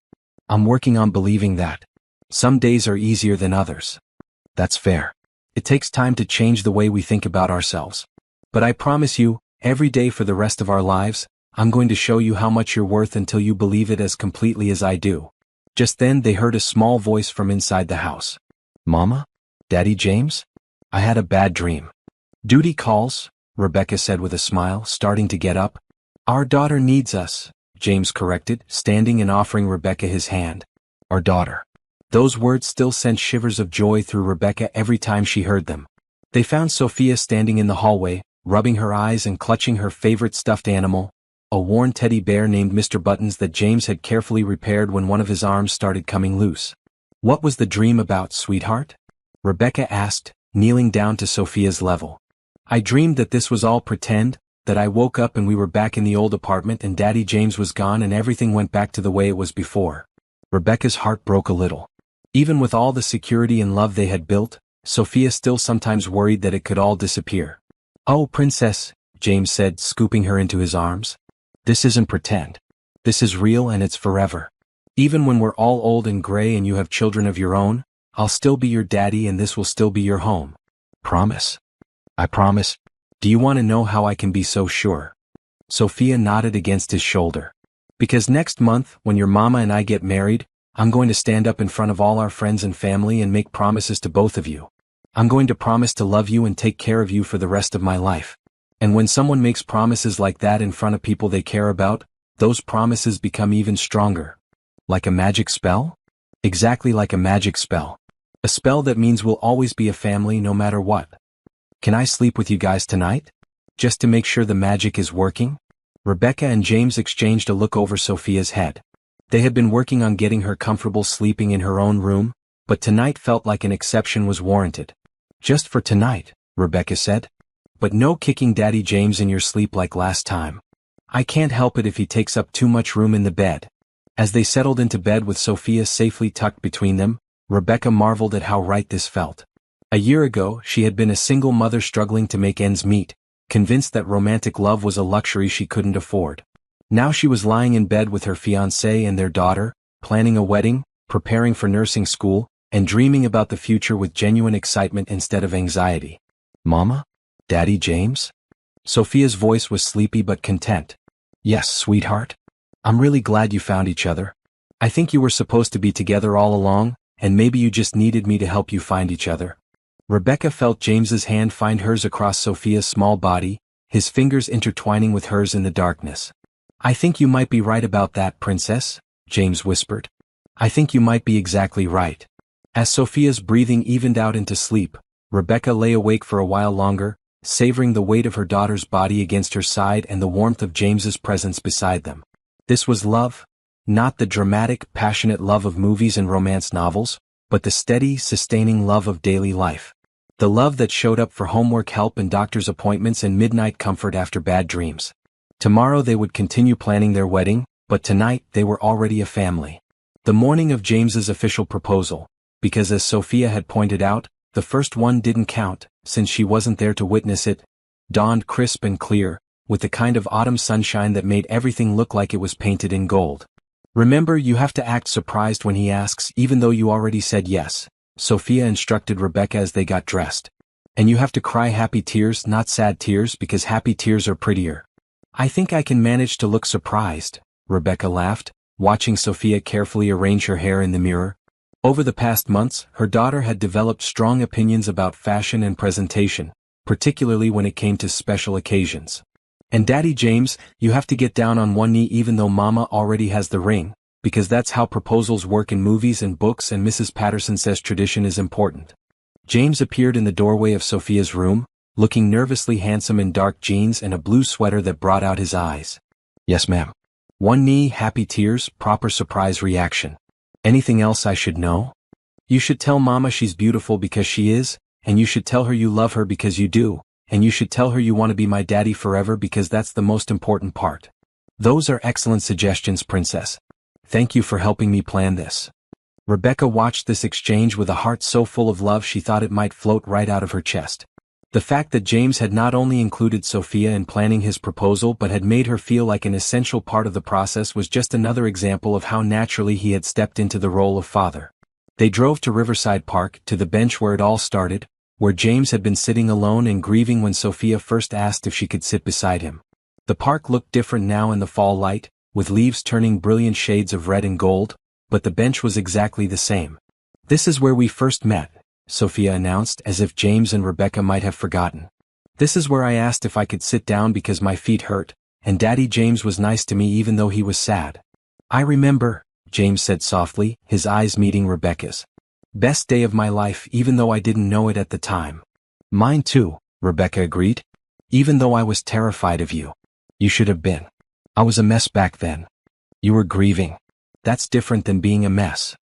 I'm working on believing that. Some days are easier than others. That's fair. It takes time to change the way we think about ourselves. But I promise you, every day for the rest of our lives, I'm going to show you how much you're worth until you believe it as completely as I do. Just then they heard a small voice from inside the house. Mama? Daddy James? I had a bad dream. Duty calls, Rebecca said with a smile, starting to get up. Our daughter needs us, James corrected, standing and offering Rebecca his hand. Our daughter. Those words still sent shivers of joy through Rebecca every time she heard them. They found Sophia standing in the hallway, rubbing her eyes and clutching her favorite stuffed animal, a worn teddy bear named Mr. Buttons that James had carefully repaired when one of his arms started coming loose. What was the dream about, sweetheart? Rebecca asked, kneeling down to Sophia's level. I dreamed that this was all pretend, that I woke up and we were back in the old apartment and Daddy James was gone and everything went back to the way it was before. Rebecca's heart broke a little. Even with all the security and love they had built, Sophia still sometimes worried that it could all disappear. Oh, princess, James said, scooping her into his arms. This isn't pretend. This is real and it's forever. Even when we're all old and gray and you have children of your own, I'll still be your daddy and this will still be your home. Promise? I promise. Do you want to know how I can be so sure? Sophia nodded against his shoulder. Because next month, when your mama and I get married, I'm going to stand up in front of all our friends and family and make promises to both of you. I'm going to promise to love you and take care of you for the rest of my life. And when someone makes promises like that in front of people they care about, those promises become even stronger. Like a magic spell? Exactly like a magic spell. A spell that means we'll always be a family no matter what. Can I sleep with you guys tonight? Just to make sure the magic is working? Rebecca and James exchanged a look over Sophia's head. They had been working on getting her comfortable sleeping in her own room, but tonight felt like an exception was warranted. Just for tonight, Rebecca said. But no kicking Daddy James in your sleep like last time. I can't help it if he takes up too much room in the bed. As they settled into bed with Sophia safely tucked between them, Rebecca marveled at how right this felt. A year ago, she had been a single mother struggling to make ends meet, convinced that romantic love was a luxury she couldn't afford. Now she was lying in bed with her fiancé and their daughter, planning a wedding, preparing for nursing school, and dreaming about the future with genuine excitement instead of anxiety. Mama? Daddy James? Sophia's voice was sleepy but content. Yes, sweetheart. I'm really glad you found each other. I think you were supposed to be together all along, and maybe you just needed me to help you find each other. Rebecca felt James's hand find hers across Sophia's small body, his fingers intertwining with hers in the darkness. I think you might be right about that, princess, James whispered. I think you might be exactly right. As Sophia's breathing evened out into sleep, Rebecca lay awake for a while longer, savoring the weight of her daughter's body against her side and the warmth of James's presence beside them. This was love. Not the dramatic, passionate love of movies and romance novels, but the steady, sustaining love of daily life. The love that showed up for homework help and doctor's appointments and midnight comfort after bad dreams. Tomorrow they would continue planning their wedding, but tonight they were already a family. The morning of James's official proposal, because as Sophia had pointed out, the first one didn't count, since she wasn't there to witness it, dawned crisp and clear, with the kind of autumn sunshine that made everything look like it was painted in gold. Remember, you have to act surprised when he asks, even though you already said yes, Sophia instructed Rebecca as they got dressed. And you have to cry happy tears, not sad tears, because happy tears are prettier. I think I can manage to look surprised, Rebecca laughed, watching Sophia carefully arrange her hair in the mirror. Over the past months, her daughter had developed strong opinions about fashion and presentation, particularly when it came to special occasions. And Daddy James, you have to get down on one knee even though Mama already has the ring, because that's how proposals work in movies and books, and Mrs. Patterson says tradition is important. James appeared in the doorway of Sophia's room, looking nervously handsome in dark jeans and a blue sweater that brought out his eyes. Yes, ma'am. One knee, happy tears, proper surprise reaction. Anything else I should know? You should tell Mama she's beautiful because she is, and you should tell her you love her because you do, and you should tell her you want to be my daddy forever because that's the most important part. Those are excellent suggestions, Princess. Thank you for helping me plan this. Rebecca watched this exchange with a heart so full of love she thought it might float right out of her chest. The fact that James had not only included Sophia in planning his proposal but had made her feel like an essential part of the process was just another example of how naturally he had stepped into the role of father. They drove to Riverside Park, to the bench where it all started, where James had been sitting alone and grieving when Sophia first asked if she could sit beside him. The park looked different now in the fall light, with leaves turning brilliant shades of red and gold, but the bench was exactly the same. This is where we first met, Sophia announced, as if James and Rebecca might have forgotten. This is where I asked if I could sit down because my feet hurt, and Daddy James was nice to me even though he was sad. I remember, James said softly, his eyes meeting Rebecca's. Best day of my life even though I didn't know it at the time. Mine too, Rebecca agreed. Even though I was terrified of you. You should have been. I was a mess back then. You were grieving. That's different than being a mess.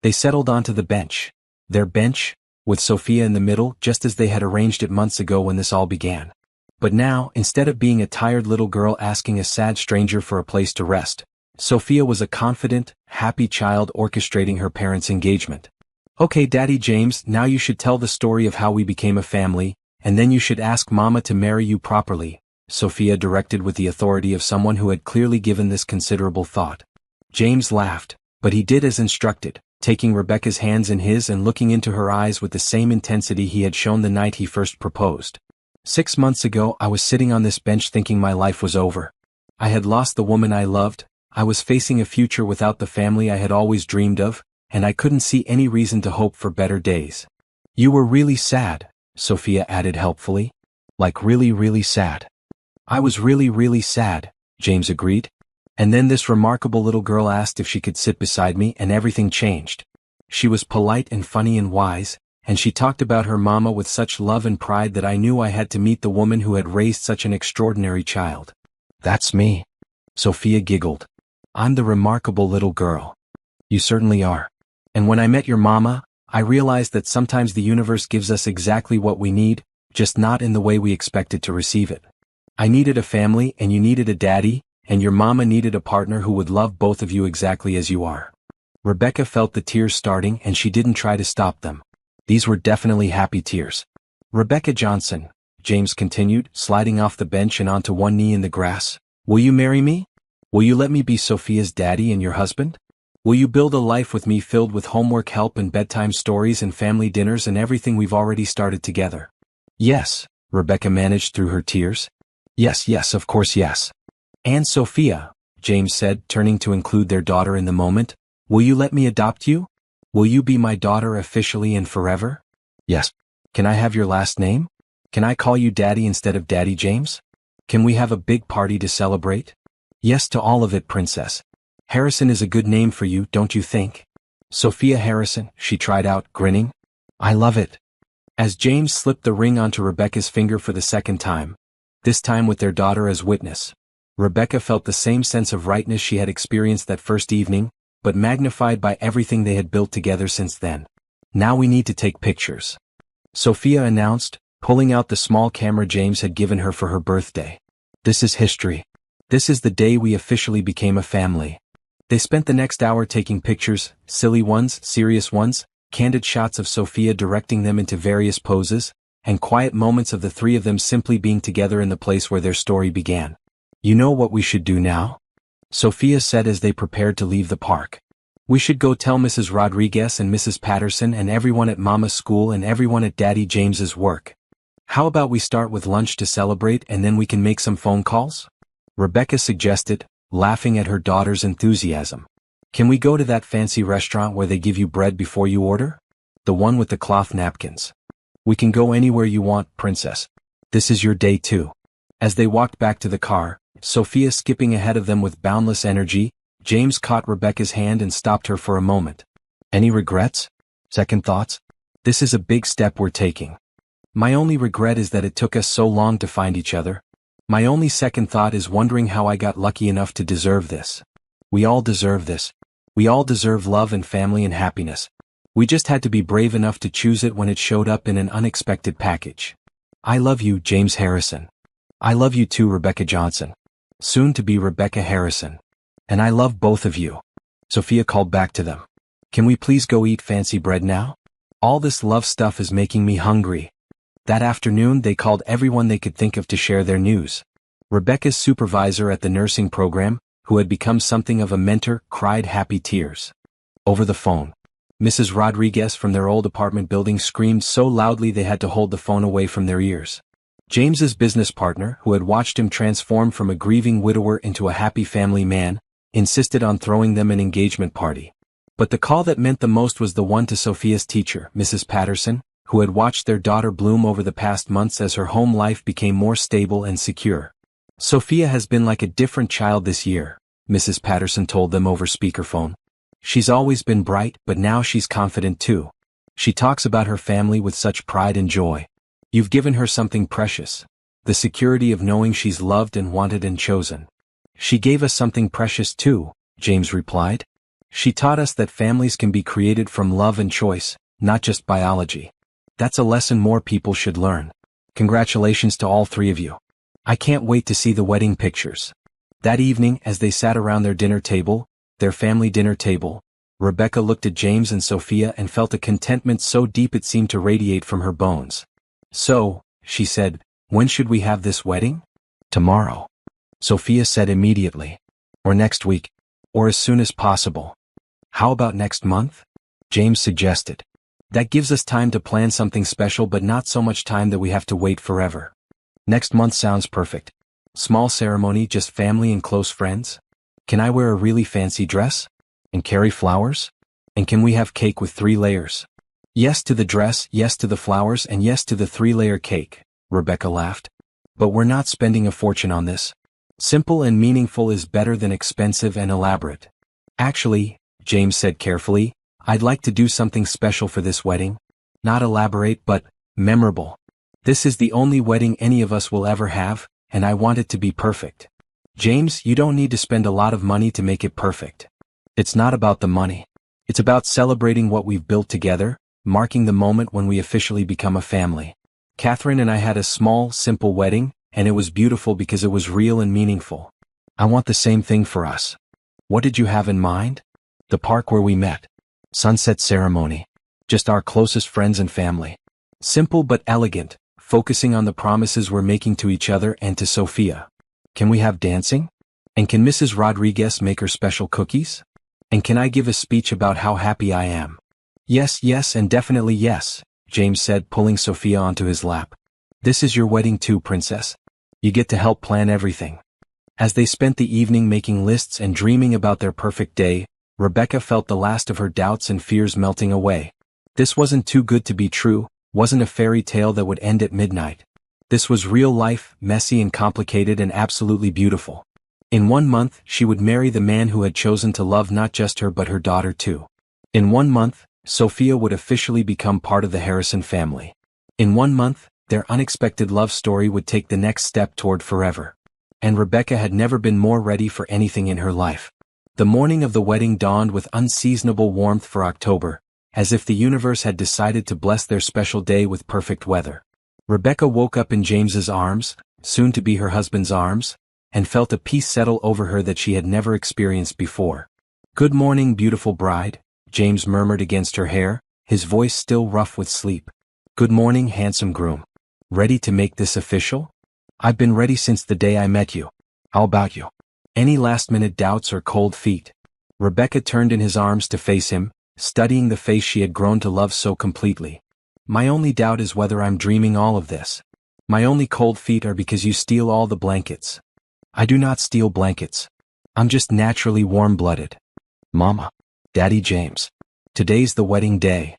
They settled onto the bench. Their bench, with Sophia in the middle just as they had arranged it months ago when this all began. But now, instead of being a tired little girl asking a sad stranger for a place to rest, Sophia was a confident, happy child orchestrating her parents' engagement. Okay, Daddy James, now you should tell the story of how we became a family, and then you should ask Mama to marry you properly, Sophia directed with the authority of someone who had clearly given this considerable thought. James laughed, but he did as instructed, taking Rebecca's hands in his and looking into her eyes with the same intensity he had shown the night he first proposed. 6 months ago I was sitting on this bench thinking my life was over. I had lost the woman I loved, I was facing a future without the family I had always dreamed of, and I couldn't see any reason to hope for better days. You were really sad, Sophia added helpfully. Like really, really sad. I was really, really sad, James agreed. And then this remarkable little girl asked if she could sit beside me and everything changed. She was polite and funny and wise, and she talked about her mama with such love and pride that I knew I had to meet the woman who had raised such an extraordinary child. That's me. Sophia giggled. I'm the remarkable little girl. You certainly are. And when I met your mama, I realized that sometimes the universe gives us exactly what we need, just not in the way we expected to receive it. I needed a family and you needed a daddy, and your mama needed a partner who would love both of you exactly as you are. Rebecca felt the tears starting and she didn't try to stop them. These were definitely happy tears. Rebecca Johnson, James continued, sliding off the bench and onto one knee in the grass. Will you marry me? Will you let me be Sophia's daddy and your husband? Will you build a life with me filled with homework help and bedtime stories and family dinners and everything we've already started together? Yes, Rebecca managed through her tears. Yes, yes, of course yes. And Sophia, James said, turning to include their daughter in the moment, will you let me adopt you? Will you be my daughter officially and forever? Yes. Can I have your last name? Can I call you Daddy instead of Daddy James? Can we have a big party to celebrate? Yes to all of it, Princess. Harrison is a good name for you, don't you think? Sophia Harrison, she tried out, grinning. I love it. As James slipped the ring onto Rebecca's finger for the second time, this time with their daughter as witness, Rebecca felt the same sense of rightness she had experienced that first evening, but magnified by everything they had built together since then. Now we need to take pictures, Sophia announced, pulling out the small camera James had given her for her birthday. This is history. This is the day we officially became a family. They spent the next hour taking pictures, silly ones, serious ones, candid shots of Sophia directing them into various poses, and quiet moments of the three of them simply being together in the place where their story began. You know what we should do now? Sophia said as they prepared to leave the park. We should go tell Mrs. Rodriguez and Mrs. Patterson and everyone at Mama's school and everyone at Daddy James's work. How about we start with lunch to celebrate and then we can make some phone calls? Rebecca suggested, laughing at her daughter's enthusiasm. Can we go to that fancy restaurant where they give you bread before you order? The one with the cloth napkins. We can go anywhere you want, princess. This is your day too. As they walked back to the car, Sophia skipping ahead of them with boundless energy, James caught Rebecca's hand and stopped her for a moment. Any regrets? Second thoughts? This is a big step we're taking. My only regret is that it took us so long to find each other. My only second thought is wondering how I got lucky enough to deserve this. We all deserve this. We all deserve love and family and happiness. We just had to be brave enough to choose it when it showed up in an unexpected package. I love you, James Harrison. I love you too, Rebecca Johnson. Soon to be Rebecca Harrison. And I love both of you. Sophia called back to them. Can we please go eat fancy bread now? All this love stuff is making me hungry. That afternoon they called everyone they could think of to share their news. Rebecca's supervisor at the nursing program, who had become something of a mentor, cried happy tears. Over the phone, Mrs. Rodriguez from their old apartment building screamed so loudly they had to hold the phone away from their ears. James's business partner, who had watched him transform from a grieving widower into a happy family man, insisted on throwing them an engagement party. But the call that meant the most was the one to Sophia's teacher, Mrs. Patterson, who had watched their daughter bloom over the past months as her home life became more stable and secure. Sophia has been like a different child this year, Mrs. Patterson told them over speakerphone. She's always been bright, but now she's confident too. She talks about her family with such pride and joy. You've given her something precious. The security of knowing she's loved and wanted and chosen. She gave us something precious too, James replied. She taught us that families can be created from love and choice, not just biology. That's a lesson more people should learn. Congratulations to all three of you. I can't wait to see the wedding pictures. That evening, as they sat around their dinner table, their family dinner table, Rebecca looked at James and Sophia and felt a contentment so deep it seemed to radiate from her bones. So, she said, when should we have this wedding? Tomorrow. Sophia said immediately. Or next week. Or as soon as possible. How about next month? James suggested. That gives us time to plan something special, but not so much time that we have to wait forever. Next month sounds perfect. Small ceremony, just family and close friends? Can I wear a really fancy dress? And carry flowers? And can we have cake with 3 layers? Yes to the dress, yes to the flowers, and yes to the 3-layer cake, Rebecca laughed. But we're not spending a fortune on this. Simple and meaningful is better than expensive and elaborate. Actually, James said carefully, I'd like to do something special for this wedding. Not elaborate, but memorable. This is the only wedding any of us will ever have, and I want it to be perfect. James, you don't need to spend a lot of money to make it perfect. It's not about the money. It's about celebrating what we've built together, marking the moment when we officially become a family. Catherine and I had a small, simple wedding, and it was beautiful because it was real and meaningful. I want the same thing for us. What did you have in mind? The park where we met. Sunset ceremony. Just our closest friends and family. Simple but elegant, focusing on the promises we're making to each other and to Sophia. Can we have dancing? And can Mrs. Rodriguez make her special cookies? And can I give a speech about how happy I am? Yes, yes, and definitely yes, James said, pulling Sophia onto his lap. This is your wedding too, princess. You get to help plan everything. As they spent the evening making lists and dreaming about their perfect day, Rebecca felt the last of her doubts and fears melting away. This wasn't too good to be true, wasn't a fairy tale that would end at midnight. This was real life, messy and complicated and absolutely beautiful. In 1 month, she would marry the man who had chosen to love not just her but her daughter too. In 1 month, Sophia would officially become part of the Harrison family. In 1 month, their unexpected love story would take the next step toward forever. And Rebecca had never been more ready for anything in her life. The morning of the wedding dawned with unseasonable warmth for October, as if the universe had decided to bless their special day with perfect weather. Rebecca woke up in James's arms, soon to be her husband's arms, and felt a peace settle over her that she had never experienced before. Good morning, beautiful bride, James murmured against her hair, his voice still rough with sleep. Good morning, handsome groom. Ready to make this official? I've been ready since the day I met you. How about you? Any last-minute doubts or cold feet? Rebecca turned in his arms to face him, studying the face she had grown to love so completely. My only doubt is whether I'm dreaming all of this. My only cold feet are because you steal all the blankets. I do not steal blankets. I'm just naturally warm-blooded. Mama. Daddy James. Today's the wedding day.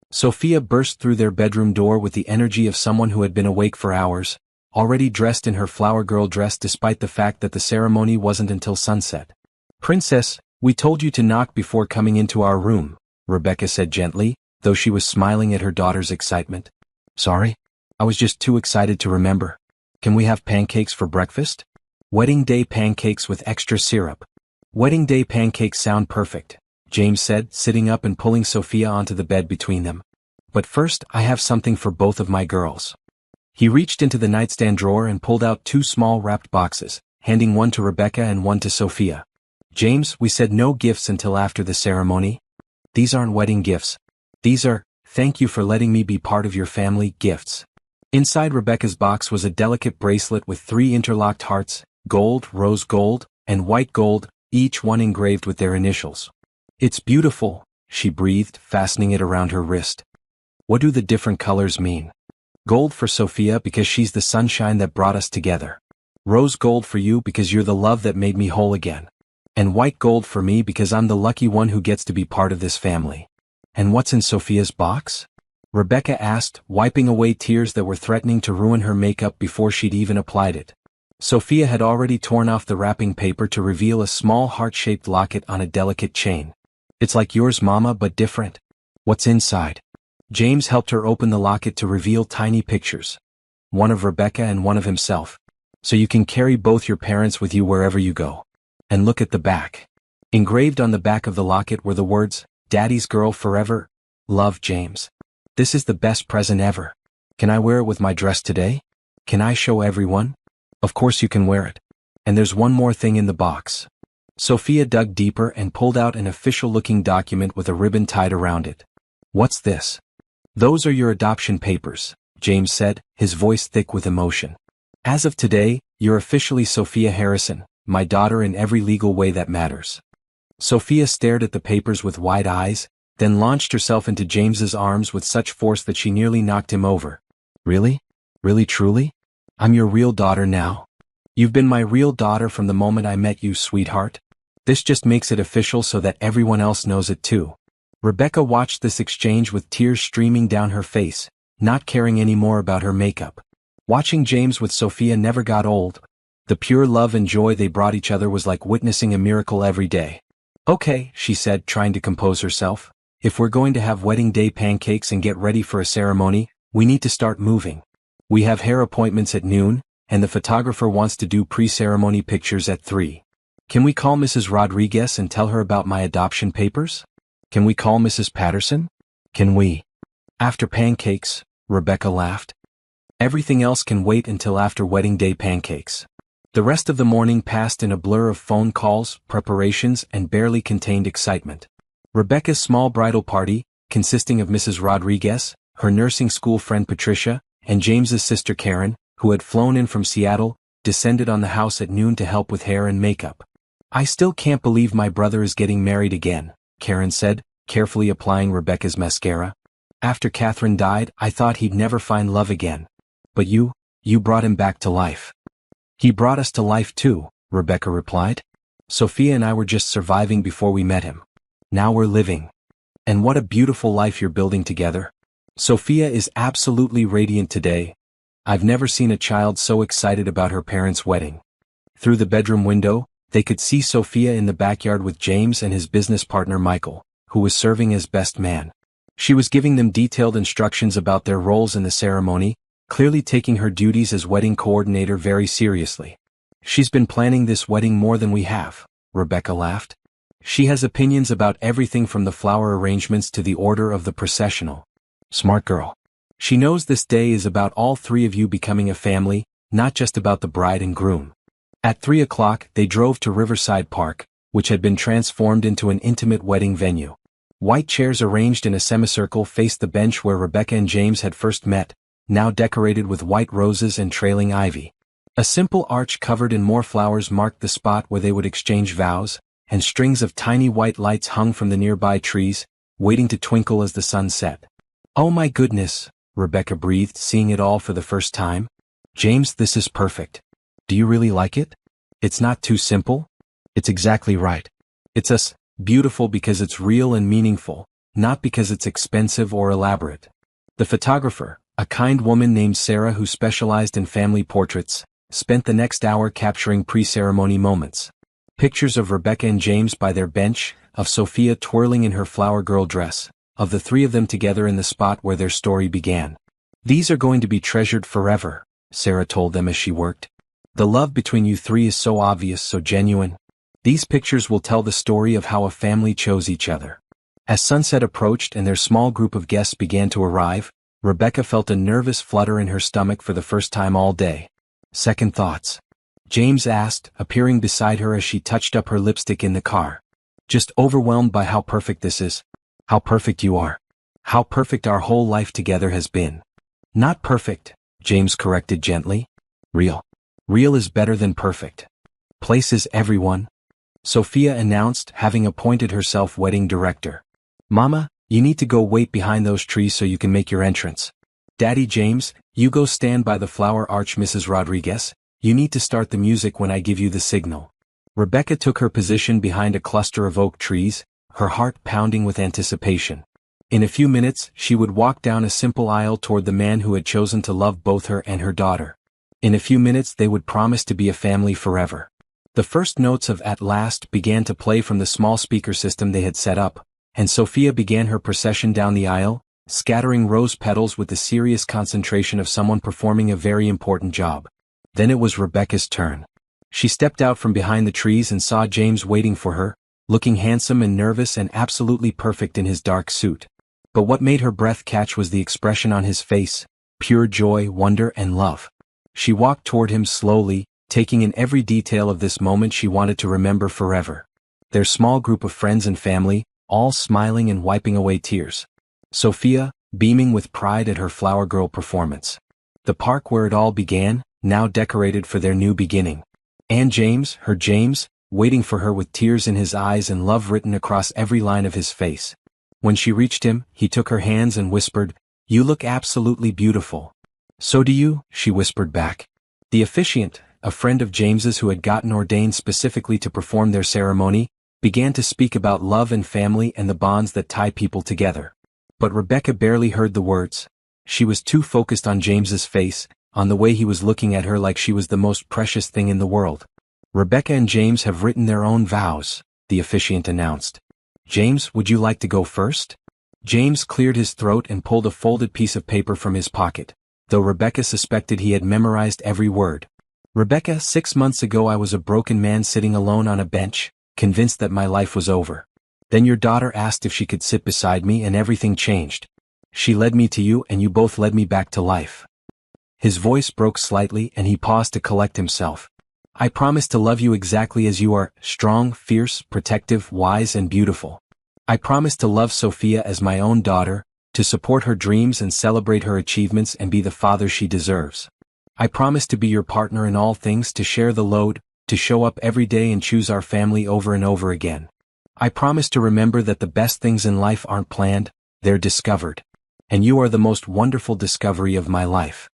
Sophia burst through their bedroom door with the energy of someone who had been awake for hours, already dressed in her flower girl dress despite the fact that the ceremony wasn't until sunset. Princess, we told you to knock before coming into our room, Rebecca said gently, though she was smiling at her daughter's excitement. Sorry? I was just too excited to remember. Can we have pancakes for breakfast? Wedding day pancakes with extra syrup. Wedding day pancakes sound perfect, James said, sitting up and pulling Sophia onto the bed between them. But first, I have something for both of my girls. He reached into the nightstand drawer and pulled out 2 small wrapped boxes, handing one to Rebecca and one to Sophia. James, we said no gifts until after the ceremony. These aren't wedding gifts. These are, thank you for letting me be part of your family, gifts. Inside Rebecca's box was a delicate bracelet with 3 interlocked hearts, gold, rose gold, and white gold, each one engraved with their initials. It's beautiful, she breathed, fastening it around her wrist. What do the different colors mean? Gold for Sophia because she's the sunshine that brought us together. Rose gold for you because you're the love that made me whole again. And white gold for me because I'm the lucky one who gets to be part of this family. And what's in Sophia's box? Rebecca asked, wiping away tears that were threatening to ruin her makeup before she'd even applied it. Sophia had already torn off the wrapping paper to reveal a small heart-shaped locket on a delicate chain. It's like yours, Mama, but different. What's inside? James helped her open the locket to reveal tiny pictures. One of Rebecca and one of himself. So you can carry both your parents with you wherever you go. And look at the back. Engraved on the back of the locket were the words, Daddy's girl forever, love James. This is the best present ever. Can I wear it with my dress today? Can I show everyone? Of course you can wear it. And there's one more thing in the box. Sophia dug deeper and pulled out an official-looking document with a ribbon tied around it. What's this? Those are your adoption papers, James said, his voice thick with emotion. As of today, you're officially Sophia Harrison, my daughter in every legal way that matters. Sophia stared at the papers with wide eyes, then launched herself into James's arms with such force that she nearly knocked him over. Really? Really truly? I'm your real daughter now. You've been my real daughter from the moment I met you, sweetheart. This just makes it official so that everyone else knows it too. Rebecca watched this exchange with tears streaming down her face, not caring any more about her makeup. Watching James with Sophia never got old. The pure love and joy they brought each other was like witnessing a miracle every day. Okay, she said, trying to compose herself. If we're going to have wedding day pancakes and get ready for a ceremony, we need to start moving. We have hair appointments at noon, and the photographer wants to do pre-ceremony pictures at 3. Can we call Mrs. Rodriguez and tell her about my adoption papers? Can we call Mrs. Patterson? Can we? After pancakes, Rebecca laughed. Everything else can wait until after wedding day pancakes. The rest of the morning passed in a blur of phone calls, preparations, and barely contained excitement. Rebecca's small bridal party, consisting of Mrs. Rodriguez, her nursing school friend Patricia, and James's sister Karen, who had flown in from Seattle, descended on the house at noon to help with hair and makeup. I still can't believe my brother is getting married again, Karen said, carefully applying Rebecca's mascara. After Catherine died, I thought he'd never find love again. But you brought him back to life. He brought us to life too, Rebecca replied. Sophia and I were just surviving before we met him. Now we're living. And what a beautiful life you're building together. Sophia is absolutely radiant today. I've never seen a child so excited about her parents' wedding. Through the bedroom window, they could see Sophia in the backyard with James and his business partner Michael, who was serving as best man. She was giving them detailed instructions about their roles in the ceremony, clearly taking her duties as wedding coordinator very seriously. She's been planning this wedding more than we have, Rebecca laughed. She has opinions about everything from the flower arrangements to the order of the processional. Smart girl. She knows this day is about all 3 of you becoming a family, not just about the bride and groom. At 3 o'clock, they drove to Riverside Park, which had been transformed into an intimate wedding venue. White chairs arranged in a semicircle faced the bench where Rebecca and James had first met, now decorated with white roses and trailing ivy. A simple arch covered in more flowers marked the spot where they would exchange vows, and strings of tiny white lights hung from the nearby trees, waiting to twinkle as the sun set. Oh my goodness, Rebecca breathed, seeing it all for the first time. James, this is perfect. Do you really like it? It's not too simple? It's exactly right. It's us, Beautiful because it's real and meaningful, not because it's expensive or elaborate. The photographer, a kind woman named Sarah who specialized in family portraits, spent the next hour capturing pre-ceremony moments. Pictures of Rebecca and James by their bench, of Sophia twirling in her flower girl dress, of the three of them together in the spot where their story began. "These are going to be treasured forever," Sarah told them as she worked. "The love between you three is so obvious, so genuine. These pictures will tell the story of how a family chose each other." As sunset approached and their small group of guests began to arrive, Rebecca felt a nervous flutter in her stomach for the first time all day. "Second thoughts?" James asked, appearing beside her as she touched up her lipstick in the car. "Just overwhelmed by how perfect this is. How perfect you are. How perfect our whole life together has been." "Not perfect," James corrected gently. "Real. Real is better than perfect." "Places everyone," Sophia announced, having appointed herself wedding director. "Mama, you need to go wait behind those trees so you can make your entrance. Daddy James, you go stand by the flower arch. Mrs. Rodriguez, you need to start the music when I give you the signal." Rebecca took her position behind a cluster of oak trees, her heart pounding with anticipation. In a few minutes, she would walk down a simple aisle toward the man who had chosen to love both her and her daughter. In a few minutes they would promise to be a family forever. The first notes of "At Last" began to play from the small speaker system they had set up, and Sophia began her procession down the aisle, scattering rose petals with the serious concentration of someone performing a very important job. Then it was Rebecca's turn. She stepped out from behind the trees and saw James waiting for her, looking handsome and nervous and absolutely perfect in his dark suit. But what made her breath catch was the expression on his face, pure joy, wonder, and love. She walked toward him slowly, taking in every detail of this moment she wanted to remember forever. Their small group of friends and family, all smiling and wiping away tears. Sophia, beaming with pride at her flower girl performance. The park where it all began, now decorated for their new beginning. And James, her James, waiting for her with tears in his eyes and love written across every line of his face. When she reached him, he took her hands and whispered, "You look absolutely beautiful." "So do you," she whispered back. The officiant, a friend of James's who had gotten ordained specifically to perform their ceremony, began to speak about love and family and the bonds that tie people together. But Rebecca barely heard the words. She was too focused on James's face, on the way he was looking at her like she was the most precious thing in the world. "Rebecca and James have written their own vows," the officiant announced. "James, would you like to go first?" James cleared his throat and pulled a folded piece of paper from his pocket, though Rebecca suspected he had memorized every word. "Rebecca, 6 months ago I was a broken man sitting alone on a bench, convinced that my life was over. Then your daughter asked if she could sit beside me and everything changed. She led me to you and you both led me back to life." His voice broke slightly and he paused to collect himself. "I promise to love you exactly as you are, strong, fierce, protective, wise and beautiful. I promise to love Sophia as my own daughter, to support her dreams and celebrate her achievements and be the father she deserves. I promise to be your partner in all things, to share the load, to show up every day and choose our family over and over again. I promise to remember that the best things in life aren't planned, they're discovered. And you are the most wonderful discovery of my life."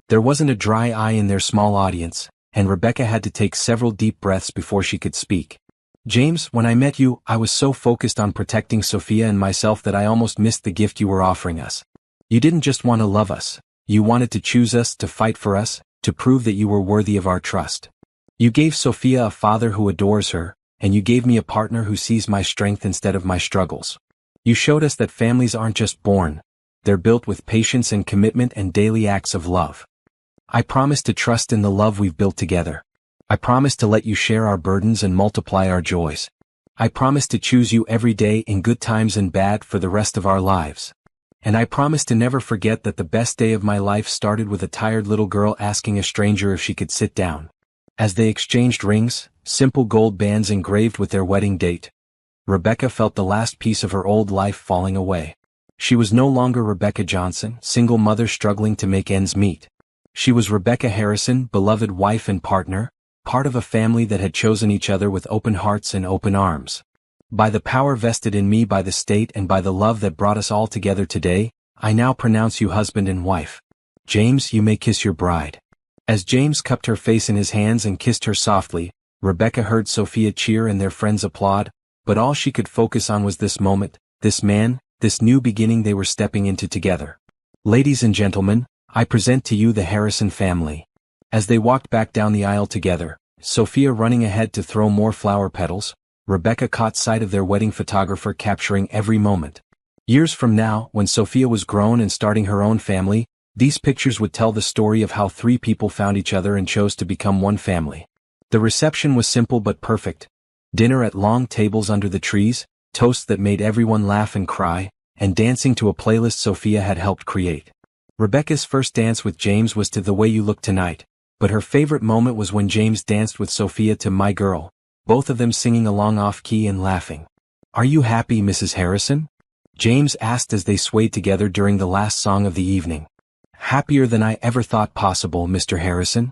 There wasn't a dry eye in their small audience, and Rebecca had to take several deep breaths before she could speak. "James, when I met you, I was so focused on protecting Sophia and myself that I almost missed the gift you were offering us. You didn't just want to love us, you wanted to choose us, to fight for us, to prove that you were worthy of our trust. You gave Sophia a father who adores her, and you gave me a partner who sees my strength instead of my struggles. You showed us that families aren't just born, they're built with patience and commitment and daily acts of love. I promise to trust in the love we've built together. I promise to let you share our burdens and multiply our joys. I promise to choose you every day in good times and bad for the rest of our lives. And I promise to never forget that the best day of my life started with a tired little girl asking a stranger if she could sit down." As they exchanged rings, simple gold bands engraved with their wedding date, Rebecca felt the last piece of her old life falling away. She was no longer Rebecca Johnson, single mother struggling to make ends meet. She was Rebecca Harrison, beloved wife and partner, part of a family that had chosen each other with open hearts and open arms. "By the power vested in me by the state and by the love that brought us all together today, I now pronounce you husband and wife. James, you may kiss your bride." As James cupped her face in his hands and kissed her softly, Rebecca heard Sophia cheer and their friends applaud, but all she could focus on was this moment, this man, this new beginning they were stepping into together. Ladies and gentlemen, I present to you the Harrison family. As they walked back down the aisle together, Sophia running ahead to throw more flower petals, Rebecca caught sight of their wedding photographer capturing every moment. Years from now, when Sophia was grown and starting her own family, these pictures would tell the story of how three people found each other and chose to become one family. The reception was simple but perfect. Dinner at long tables under the trees, toasts that made everyone laugh and cry, and dancing to a playlist Sophia had helped create. Rebecca's first dance with James was to The Way You Look Tonight, but her favorite moment was when James danced with Sophia to My Girl, both of them singing along off-key and laughing. "Are you happy, Mrs. Harrison?" James asked as they swayed together during the last song of the evening. "Happier than I ever thought possible, Mr. Harrison.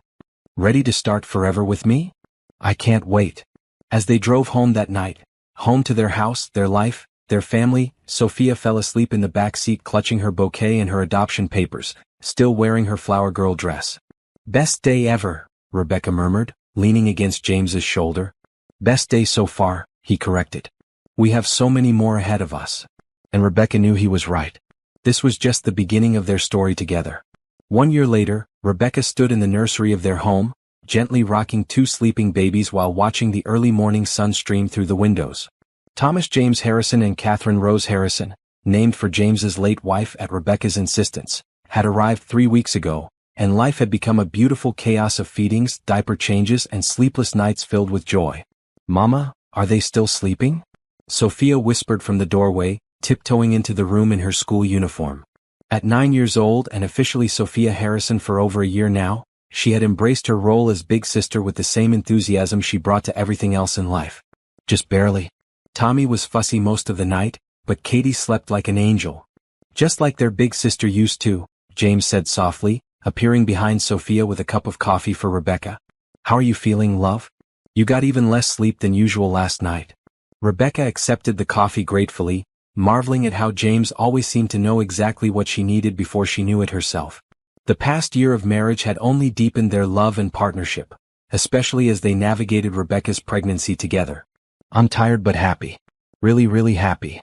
Ready to start forever with me? I can't wait." As they drove home that night, home to their house, their life, their family, Sophia fell asleep in the back seat clutching her bouquet and her adoption papers, still wearing her flower girl dress. "Best day ever," Rebecca murmured, leaning against James's shoulder. "Best day so far," he corrected. "We have so many more ahead of us." And Rebecca knew he was right. This was just the beginning of their story together. 1 year later, Rebecca stood in the nursery of their home, gently rocking two sleeping babies while watching the early morning sun stream through the windows. Thomas James Harrison and Catherine Rose Harrison, named for James's late wife at Rebecca's insistence, had arrived 3 weeks ago, and life had become a beautiful chaos of feedings, diaper changes, and sleepless nights filled with joy. "Mama, are they still sleeping?" Sophia whispered from the doorway, tiptoeing into the room in her school uniform. At 9 years old and officially Sophia Harrison for over a year now, she had embraced her role as big sister with the same enthusiasm she brought to everything else in life. Just barely. Tommy was fussy most of the night, but Katie slept like an angel. "Just like their big sister used to," James said softly, appearing behind Sophia with a cup of coffee for Rebecca. "How are you feeling, love? You got even less sleep than usual last night." Rebecca accepted the coffee gratefully, marveling at how James always seemed to know exactly what she needed before she knew it herself. The past year of marriage had only deepened their love and partnership, especially as they navigated Rebecca's pregnancy together. "I'm tired but happy. Really, really happy."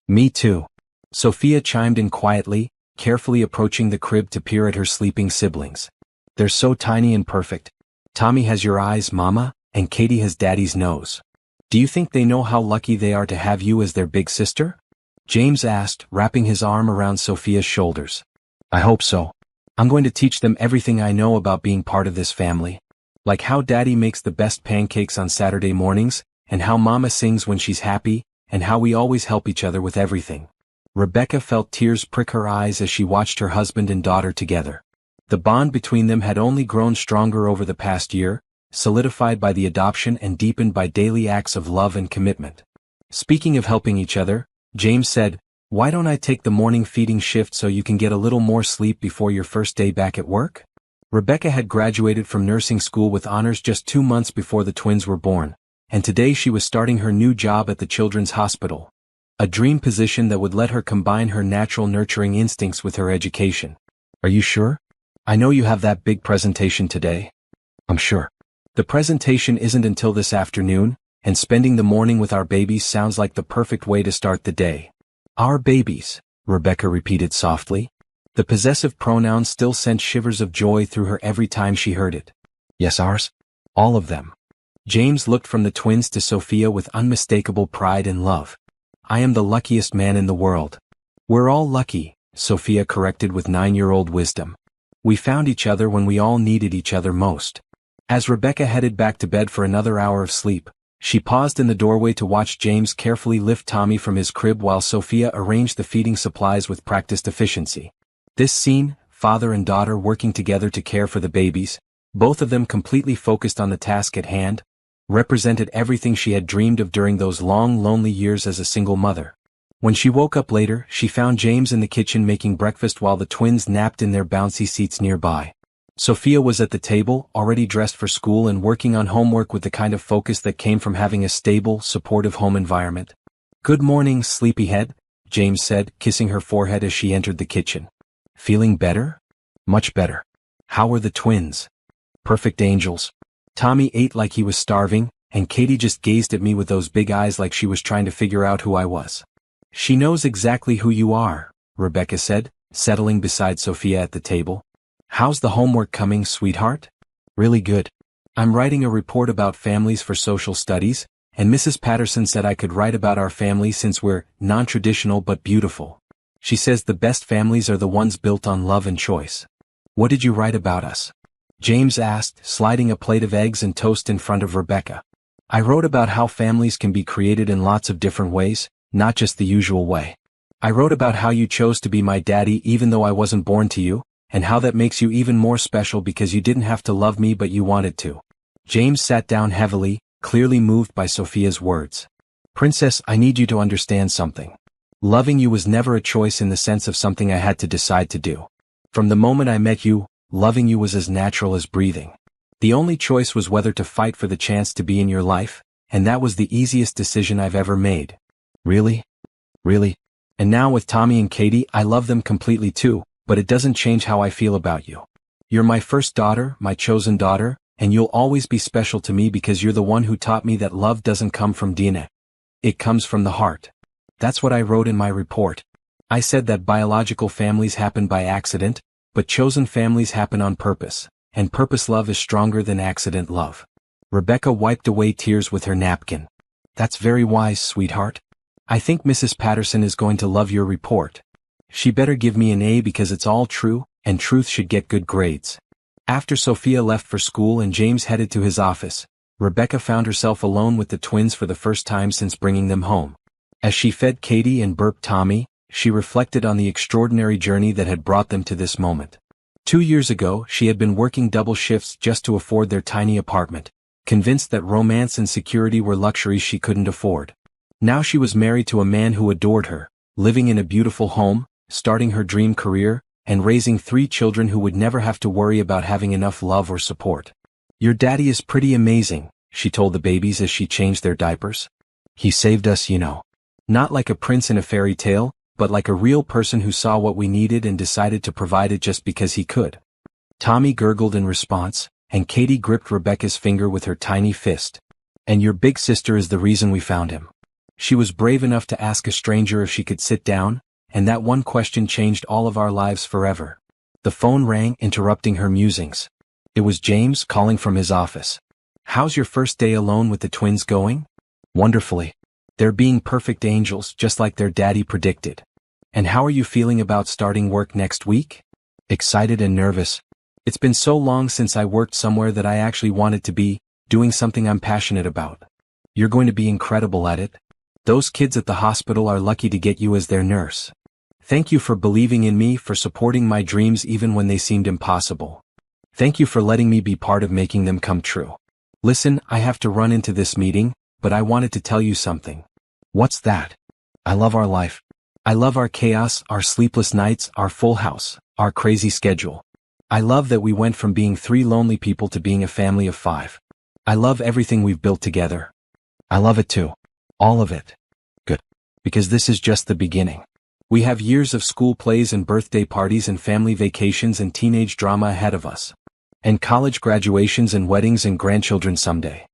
"Me too." Sophia chimed in quietly, carefully approaching the crib to peer at her sleeping siblings. "They're so tiny and perfect. Tommy has your eyes, Mama, and Katie has Daddy's nose. Do you think they know how lucky they are to have you as their big sister?" James asked, wrapping his arm around Sophia's shoulders. "I hope so. I'm going to teach them everything I know about being part of this family. Like how Daddy makes the best pancakes on Saturday mornings, and how Mama sings when she's happy, and how we always help each other with everything." Rebecca felt tears prick her eyes as she watched her husband and daughter together. The bond between them had only grown stronger over the past year, solidified by the adoption and deepened by daily acts of love and commitment. Speaking of helping each other, James said, "Why don't I take the morning feeding shift so you can get a little more sleep before your first day back at work?" Rebecca had graduated from nursing school with honors just 2 months before the twins were born, and today she was starting her new job at the Children's Hospital. A dream position that would let her combine her natural nurturing instincts with her education. "Are you sure? I know you have that big presentation today." "I'm sure. The presentation isn't until this afternoon, and spending the morning with our babies sounds like the perfect way to start the day." "Our babies," Rebecca repeated softly. The possessive pronoun still sent shivers of joy through her every time she heard it. "Yes, ours. All of them." James looked from the twins to Sophia with unmistakable pride and love. "I am the luckiest man in the world." "We're all lucky," Sophia corrected with 9-year-old wisdom. "We found each other when we all needed each other most." As Rebecca headed back to bed for another hour of sleep, she paused in the doorway to watch James carefully lift Tommy from his crib while Sophia arranged the feeding supplies with practiced efficiency. This scene, father and daughter working together to care for the babies, both of them completely focused on the task at hand, represented everything she had dreamed of during those long, lonely years as a single mother. When she woke up later, she found James in the kitchen making breakfast while the twins napped in their bouncy seats nearby. Sophia was at the table, already dressed for school and working on homework with the kind of focus that came from having a stable, supportive home environment. "Good morning, sleepyhead," James said, kissing her forehead as she entered the kitchen. "Feeling better?" "Much better." "How were the twins?" "Perfect angels. Tommy ate like he was starving, and Katie just gazed at me with those big eyes like she was trying to figure out who I was. She knows exactly who you are, Rebecca said, settling beside Sophia at the table. How's the homework coming, sweetheart? Really good. I'm writing a report about families for social studies, and Mrs. Patterson said I could write about our family since we're non-traditional but beautiful. She says the best families are the ones built on love and choice. What did you write about us? James asked, sliding a plate of eggs and toast in front of Rebecca. I wrote about how families can be created in lots of different ways, not just the usual way. I wrote about how you chose to be my daddy even though I wasn't born to you, and how that makes you even more special because you didn't have to love me but you wanted to. James sat down heavily, clearly moved by Sophia's words. Princess, I need you to understand something. Loving you was never a choice in the sense of something I had to decide to do. From the moment I met you, loving you was as natural as breathing. The only choice was whether to fight for the chance to be in your life, and that was the easiest decision I've ever made. Really? Really? And now with Tommy and Katie, I love them completely too, but it doesn't change how I feel about you. You're my first daughter, my chosen daughter, and you'll always be special to me because you're the one who taught me that love doesn't come from DNA. It comes from the heart. That's what I wrote in my report. I said that biological families happen by accident, but chosen families happen on purpose, and purpose love is stronger than accident love. Rebecca wiped away tears with her napkin. That's very wise, sweetheart. I think Mrs. Patterson is going to love your report. She better give me an A because it's all true, and truth should get good grades. After Sophia left for school and James headed to his office, Rebecca found herself alone with the twins for the first time since bringing them home. As she fed Katie and burped Tommy, she reflected on the extraordinary journey that had brought them to this moment. 2 years ago, she had been working double shifts just to afford their tiny apartment, convinced that romance and security were luxuries she couldn't afford. Now she was married to a man who adored her, living in a beautiful home, starting her dream career, and raising 3 children who would never have to worry about having enough love or support. Your daddy is pretty amazing, she told the babies as she changed their diapers. He saved us, you know. Not like a prince in a fairy tale, but like a real person who saw what we needed and decided to provide it just because he could. Tommy gurgled in response, and Katie gripped Rebecca's finger with her tiny fist. And your big sister is the reason we found him. She was brave enough to ask a stranger if she could sit down, and that one question changed all of our lives forever. The phone rang, interrupting her musings. It was James calling from his office. How's your first day alone with the twins going? Wonderfully. They're being perfect angels, just like their daddy predicted. And how are you feeling about starting work next week? Excited and nervous. It's been so long since I worked somewhere that I actually wanted to be, doing something I'm passionate about. You're going to be incredible at it. Those kids at the hospital are lucky to get you as their nurse. Thank you for believing in me, for supporting my dreams even when they seemed impossible. Thank you for letting me be part of making them come true. Listen, I have to run into this meeting, but I wanted to tell you something. What's that? I love our life. I love our chaos, our sleepless nights, our full house, our crazy schedule. I love that we went from being 3 lonely people to being a family of 5. I love everything we've built together. I love it too. All of it. Good. Because this is just the beginning. We have years of school plays and birthday parties and family vacations and teenage drama ahead of us. And college graduations and weddings and grandchildren someday.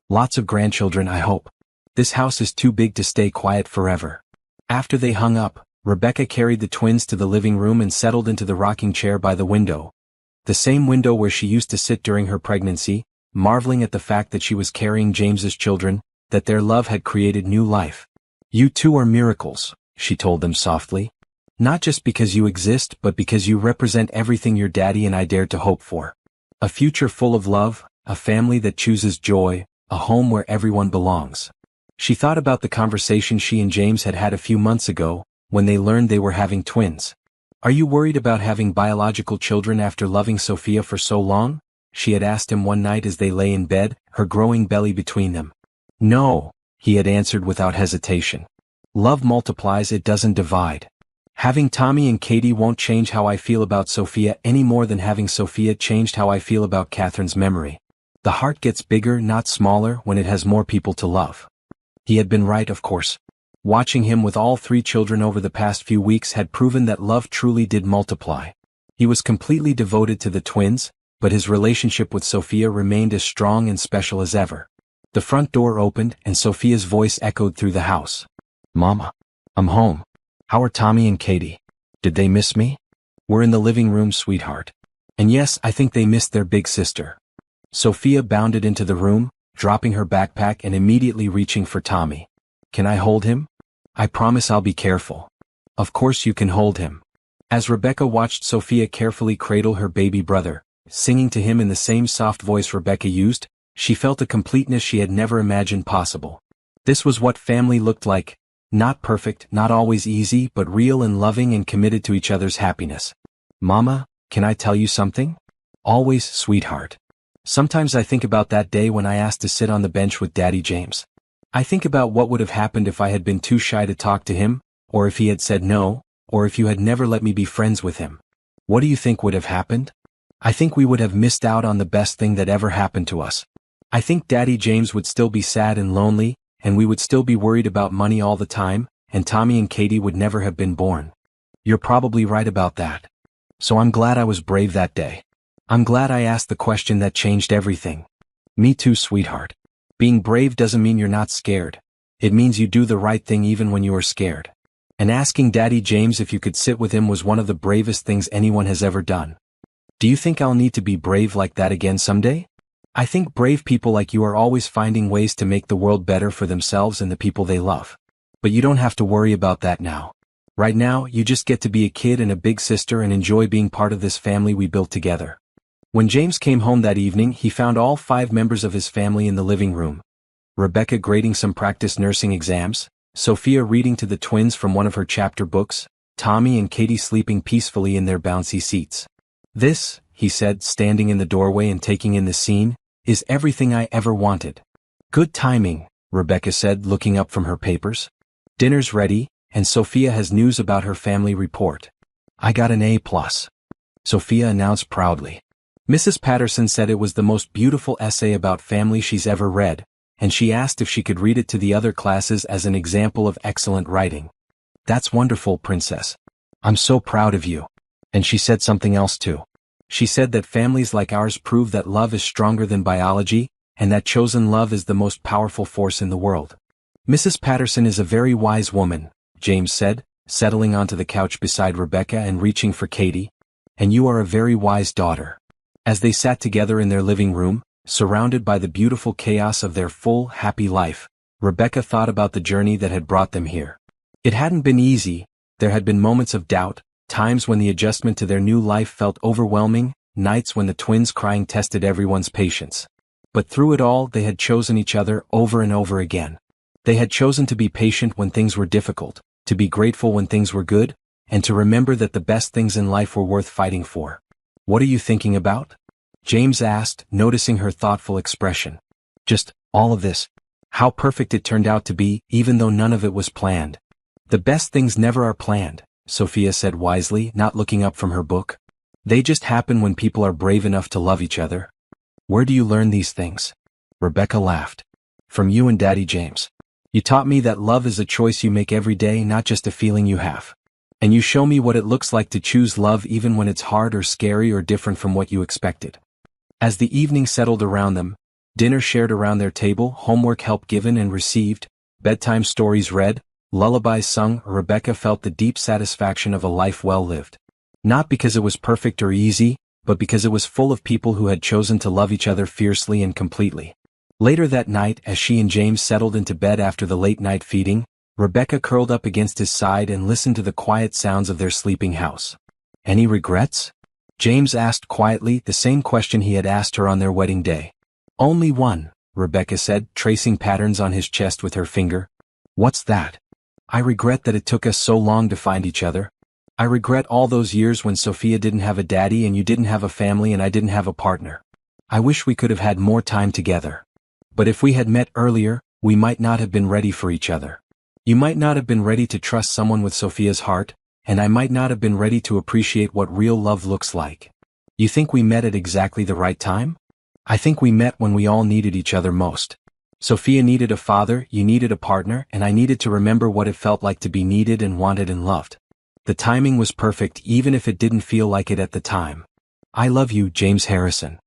Lots of grandchildren, I hope. This house is too big to stay quiet forever. After they hung up, Rebecca carried the twins to the living room and settled into the rocking chair by the window. The same window where she used to sit during her pregnancy, marveling at the fact that she was carrying James's children, that their love had created new life. You two are miracles, she told them softly. Not just because you exist, but because you represent everything your daddy and I dared to hope for. A future full of love, a family that chooses joy, a home where everyone belongs. She thought about the conversation she and James had had a few months ago, when they learned they were having twins. Are you worried about having biological children after loving Sophia for so long? She had asked him one night as they lay in bed, her growing belly between them. No, he had answered without hesitation. Love multiplies, it doesn't divide. Having Tommy and Katie won't change how I feel about Sophia any more than having Sophia changed how I feel about Catherine's memory. The heart gets bigger, not smaller, when it has more people to love. He had been right, of course. Watching him with all 3 children over the past few weeks had proven that love truly did multiply. He was completely devoted to the twins, but his relationship with Sophia remained as strong and special as ever. The front door opened and Sophia's voice echoed through the house. "Mama. I'm home. How are Tommy and Katie? Did they miss me?" "We're in the living room, sweetheart. And yes, I think they missed their big sister." Sophia bounded into the room, dropping her backpack and immediately reaching for Tommy. "Can I hold him? I promise I'll be careful." "Of course you can hold him." As Rebecca watched Sophia carefully cradle her baby brother, singing to him in the same soft voice Rebecca used, she felt a completeness she had never imagined possible. This was what family looked like. Not perfect, not always easy, but real and loving and committed to each other's happiness. "Mama, can I tell you something?" "Always, sweetheart." "Sometimes I think about that day when I asked to sit on the bench with Daddy James. I think about what would have happened if I had been too shy to talk to him, or if he had said no, or if you had never let me be friends with him. What do you think would have happened? I think we would have missed out on the best thing that ever happened to us. I think Daddy James would still be sad and lonely, and we would still be worried about money all the time, and Tommy and Katie would never have been born." "You're probably right about that. So I'm glad I was brave that day. I'm glad I asked the question that changed everything." "Me too, sweetheart. Being brave doesn't mean you're not scared. It means you do the right thing even when you are scared. And asking Daddy James if you could sit with him was one of the bravest things anyone has ever done. Do you think I'll need to be brave like that again someday?" "I think brave people like you are always finding ways to make the world better for themselves and the people they love. But you don't have to worry about that now. Right now, you just get to be a kid and a big sister and enjoy being part of this family we built together." When James came home that evening, he found all 5 members of his family in the living room. Rebecca grading some practice nursing exams, Sophia reading to the twins from one of her chapter books, Tommy and Katie sleeping peacefully in their bouncy seats. "This," he said, standing in the doorway and taking in the scene, "is everything I ever wanted." "Good timing," Rebecca said, looking up from her papers. "Dinner's ready, and Sophia has news about her family report. I got an A+, Sophia announced proudly. Mrs. Patterson said it was the most beautiful essay about family she's ever read, and she asked if she could read it to the other classes as an example of excellent writing. "That's wonderful, Princess. I'm so proud of you." And she said something else too. She said that families like ours prove that love is stronger than biology, and that chosen love is the most powerful force in the world. "Mrs. Patterson is a very wise woman," James said, settling onto the couch beside Rebecca and reaching for Katie. "And you are a very wise daughter." As they sat together in their living room, surrounded by the beautiful chaos of their full, happy life, Rebecca thought about the journey that had brought them here. It hadn't been easy. There had been moments of doubt, times when the adjustment to their new life felt overwhelming, nights when the twins crying tested everyone's patience. But through it all, they had chosen each other over and over again. They had chosen to be patient when things were difficult, to be grateful when things were good, and to remember that the best things in life were worth fighting for. "What are you thinking about?" James asked, noticing her thoughtful expression. "Just, all of this. How perfect it turned out to be, even though none of it was planned." "The best things never are planned," Sophia said wisely, not looking up from her book. "They just happen when people are brave enough to love each other." "Where do you learn these things?" Rebecca laughed. "From you and Daddy James. You taught me that love is a choice you make every day, not just a feeling you have. And you show me what it looks like to choose love even when it's hard or scary or different from what you expected." As the evening settled around them, dinner shared around their table, homework help given and received, bedtime stories read, lullabies sung, Rebecca felt the deep satisfaction of a life well lived. Not because it was perfect or easy, but because it was full of people who had chosen to love each other fiercely and completely. Later that night, as she and James settled into bed after the late-night feeding, Rebecca curled up against his side and listened to the quiet sounds of their sleeping house. "Any regrets?" James asked quietly, the same question he had asked her on their wedding day. "Only one," Rebecca said, tracing patterns on his chest with her finger. "What's that?" "I regret that it took us so long to find each other. I regret all those years when Sophia didn't have a daddy and you didn't have a family and I didn't have a partner. I wish we could have had more time together. But if we had met earlier, we might not have been ready for each other. You might not have been ready to trust someone with Sophia's heart, and I might not have been ready to appreciate what real love looks like. You think we met at exactly the right time? I think we met when we all needed each other most. Sophia needed a father, you needed a partner, and I needed to remember what it felt like to be needed and wanted and loved. The timing was perfect even if it didn't feel like it at the time. I love you, James Harrison.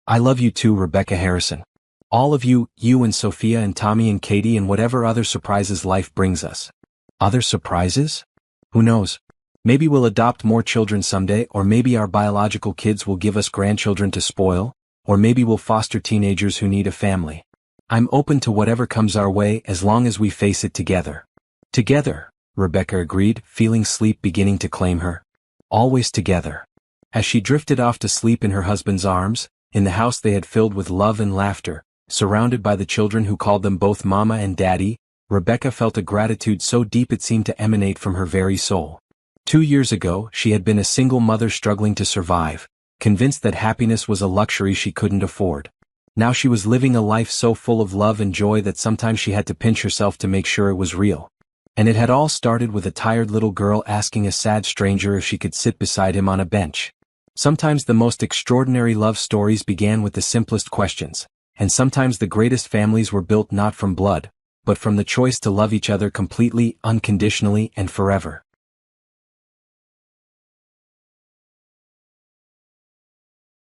I love you too, Rebecca Harrison." All of you, you and Sophia and Tommy and Katie and whatever other surprises life brings us. Other surprises? Who knows? Maybe we'll adopt more children someday, or maybe our biological kids will give us grandchildren to spoil, or maybe we'll foster teenagers who need a family. I'm open to whatever comes our way as long as we face it together. Together, Rebecca agreed, feeling sleep beginning to claim her. Always together. As she drifted off to sleep in her husband's arms, in the house they had filled with love and laughter, surrounded by the children who called them both Mama and Daddy, Rebecca felt a gratitude so deep it seemed to emanate from her very soul. 2 years ago, she had been a single mother struggling to survive, convinced that happiness was a luxury she couldn't afford. Now she was living a life so full of love and joy that sometimes she had to pinch herself to make sure it was real. And it had all started with a tired little girl asking a sad stranger if she could sit beside him on a bench. Sometimes the most extraordinary love stories began with the simplest questions, and sometimes the greatest families were built not from blood, but from the choice to love each other completely, unconditionally, and forever.